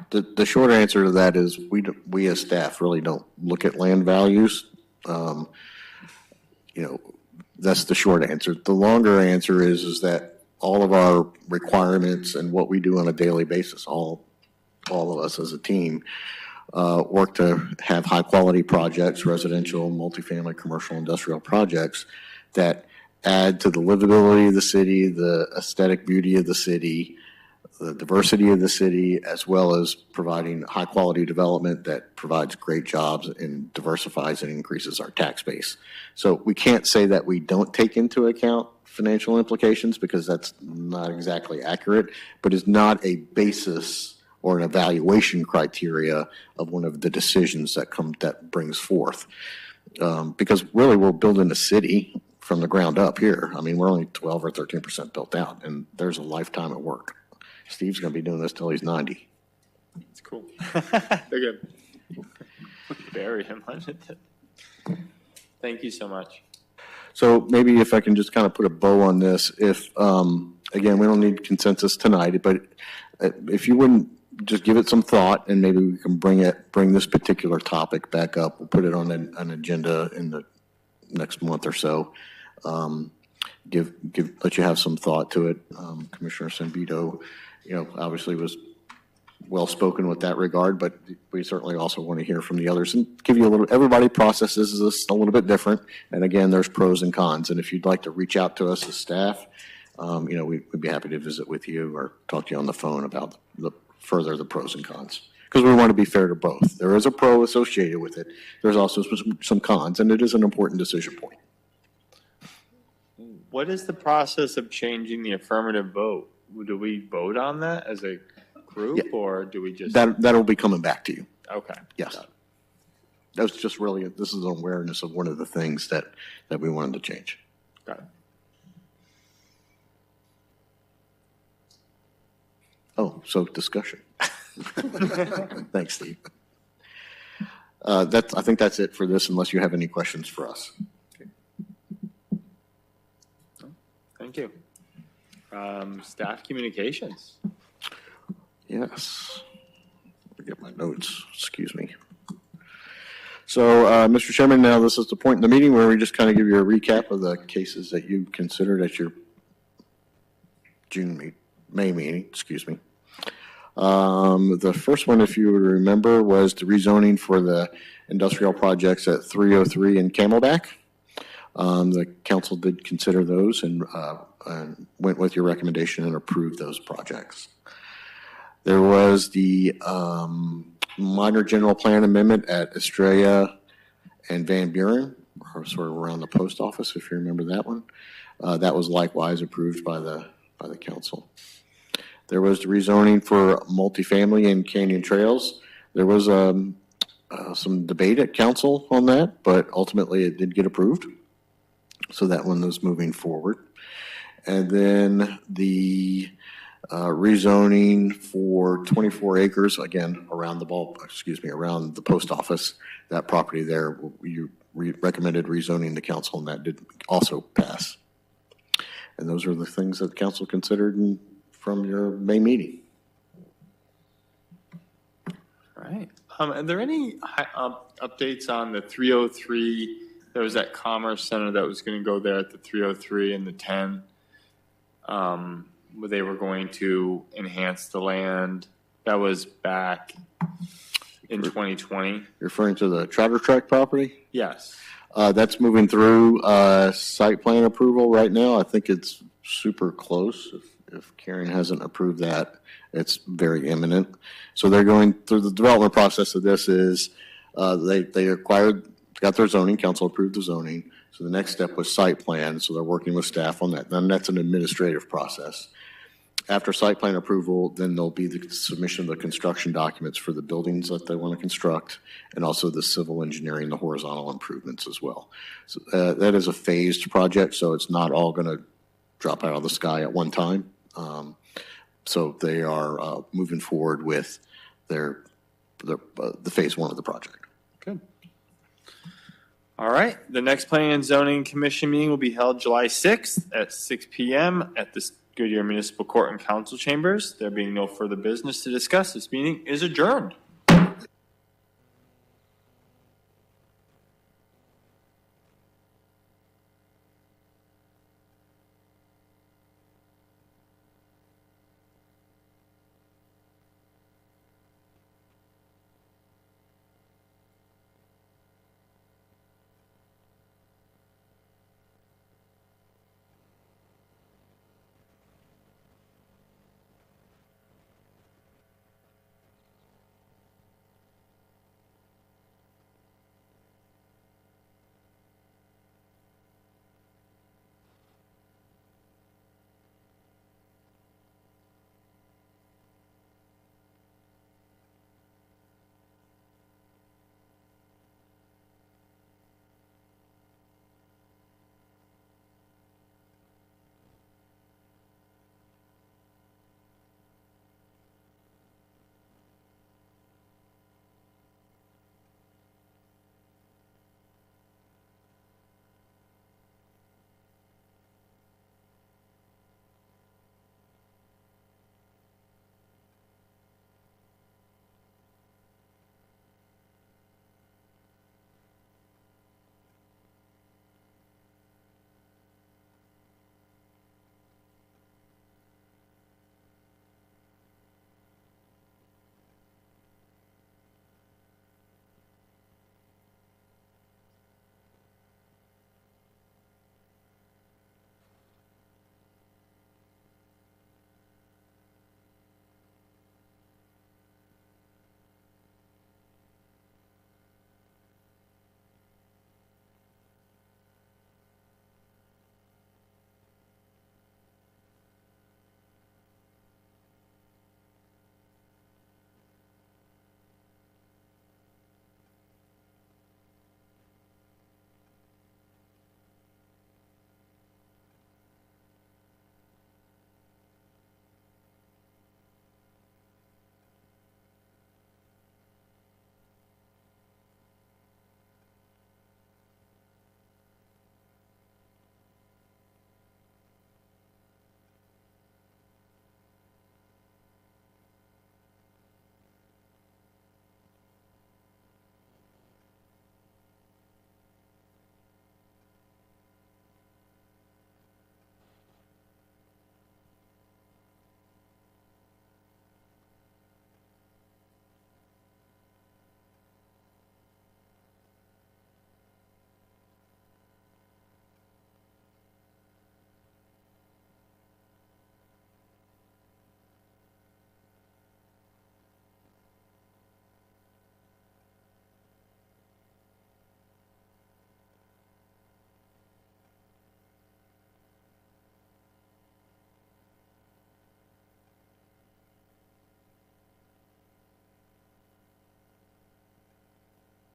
The short answer to that is we as staff really don't look at land values. That's the short answer. The longer answer is that all of our requirements and what we do on a daily basis, all of us as a team, work to have high quality projects, residential, multifamily, commercial, industrial projects that add to the livability of the city, the aesthetic beauty of the city, the diversity of the city, as well as providing high quality development that provides great jobs and diversifies and increases our tax base. So we can't say that we don't take into account financial implications because that's not exactly accurate, but is not a basis or an evaluation criteria of one of the decisions that brings forth. Because really we're building a city from the ground up here. I mean, we're only 12 or 13% built out, and there's a lifetime of work. Steve's going to be doing this till he's 90. It's cool. They're good. Bury him on it. Thank you so much. So maybe if I can just kind of put a bow on this, if, again, we don't need consensus tonight, but if you wouldn't just give it some thought, and maybe we can bring this particular topic back up. We'll put it on an agenda in the next month or so. Let you have some thought to it. Commissioner Sambito, obviously was well spoken with that regard, but we certainly also want to hear from the others and give you a little. Everybody processes this a little bit different, and again, there's pros and cons. And if you'd like to reach out to us as staff, we'd be happy to visit with you or talk to you on the phone about the pros and cons. Because we want to be fair to both. There is a pro associated with it. There's also some cons, and it is an important decision point. What is the process of changing the affirmative vote? Do we vote on that as a group, or do we just... That'll be coming back to you. Okay. Yes. That was just really, this is an awareness of one of the things that we wanted to change. Got it. Oh, so discussion. Thanks, Steve. I think that's it for this, unless you have any questions for us. Okay. Thank you. Staff communications. Yes. Let me get my notes. Excuse me. So, Mr. Chairman, now this is the point in the meeting where we just kind of give you a recap of the cases that you considered at your May meeting, excuse me. The first one, if you would remember, was the rezoning for the industrial projects at 303 in Camelback. The council did consider those and went with your recommendation and approved those projects. There was the minor general plan amendment at Estrella and Van Buren, or sort of around the post office, if you remember that one. That was likewise approved by the council. There was the rezoning for multifamily in Canyon Trails. There was some debate at council on that, but ultimately it did get approved. So that one was moving forward. And then the rezoning for 24 acres, again, around the post office, that property there, you recommended rezoning the council, and that did also pass. And those are the things that the council considered from your May meeting. All right. Are there any updates on the 303? There was that Commerce Center that was going to go there at the 303 and the 10. Where they were going to enhance the land. That was back in 2020. You're referring to the Trotter Track property? Yes. That's moving through site plan approval right now. I think it's super close. If Karen hasn't approved that, it's very imminent. So they're going through the development process of this is they got their zoning, council approved the zoning. So the next step was site plan. So they're working with staff on that. Then that's an administrative process. After site plan approval, then there'll be the submission of the construction documents for the buildings that they want to construct, and also the civil engineering, the horizontal improvements as well. So that is a phased project, so it's not all going to drop out of the sky at one time. So they are moving forward with the phase one of the project. Good. All right. The next Planning and Zoning Commission meeting will be held July 6th at 6 p.m. at the Goodyear Municipal Court and Council Chambers. There being no further business to discuss, this meeting is adjourned.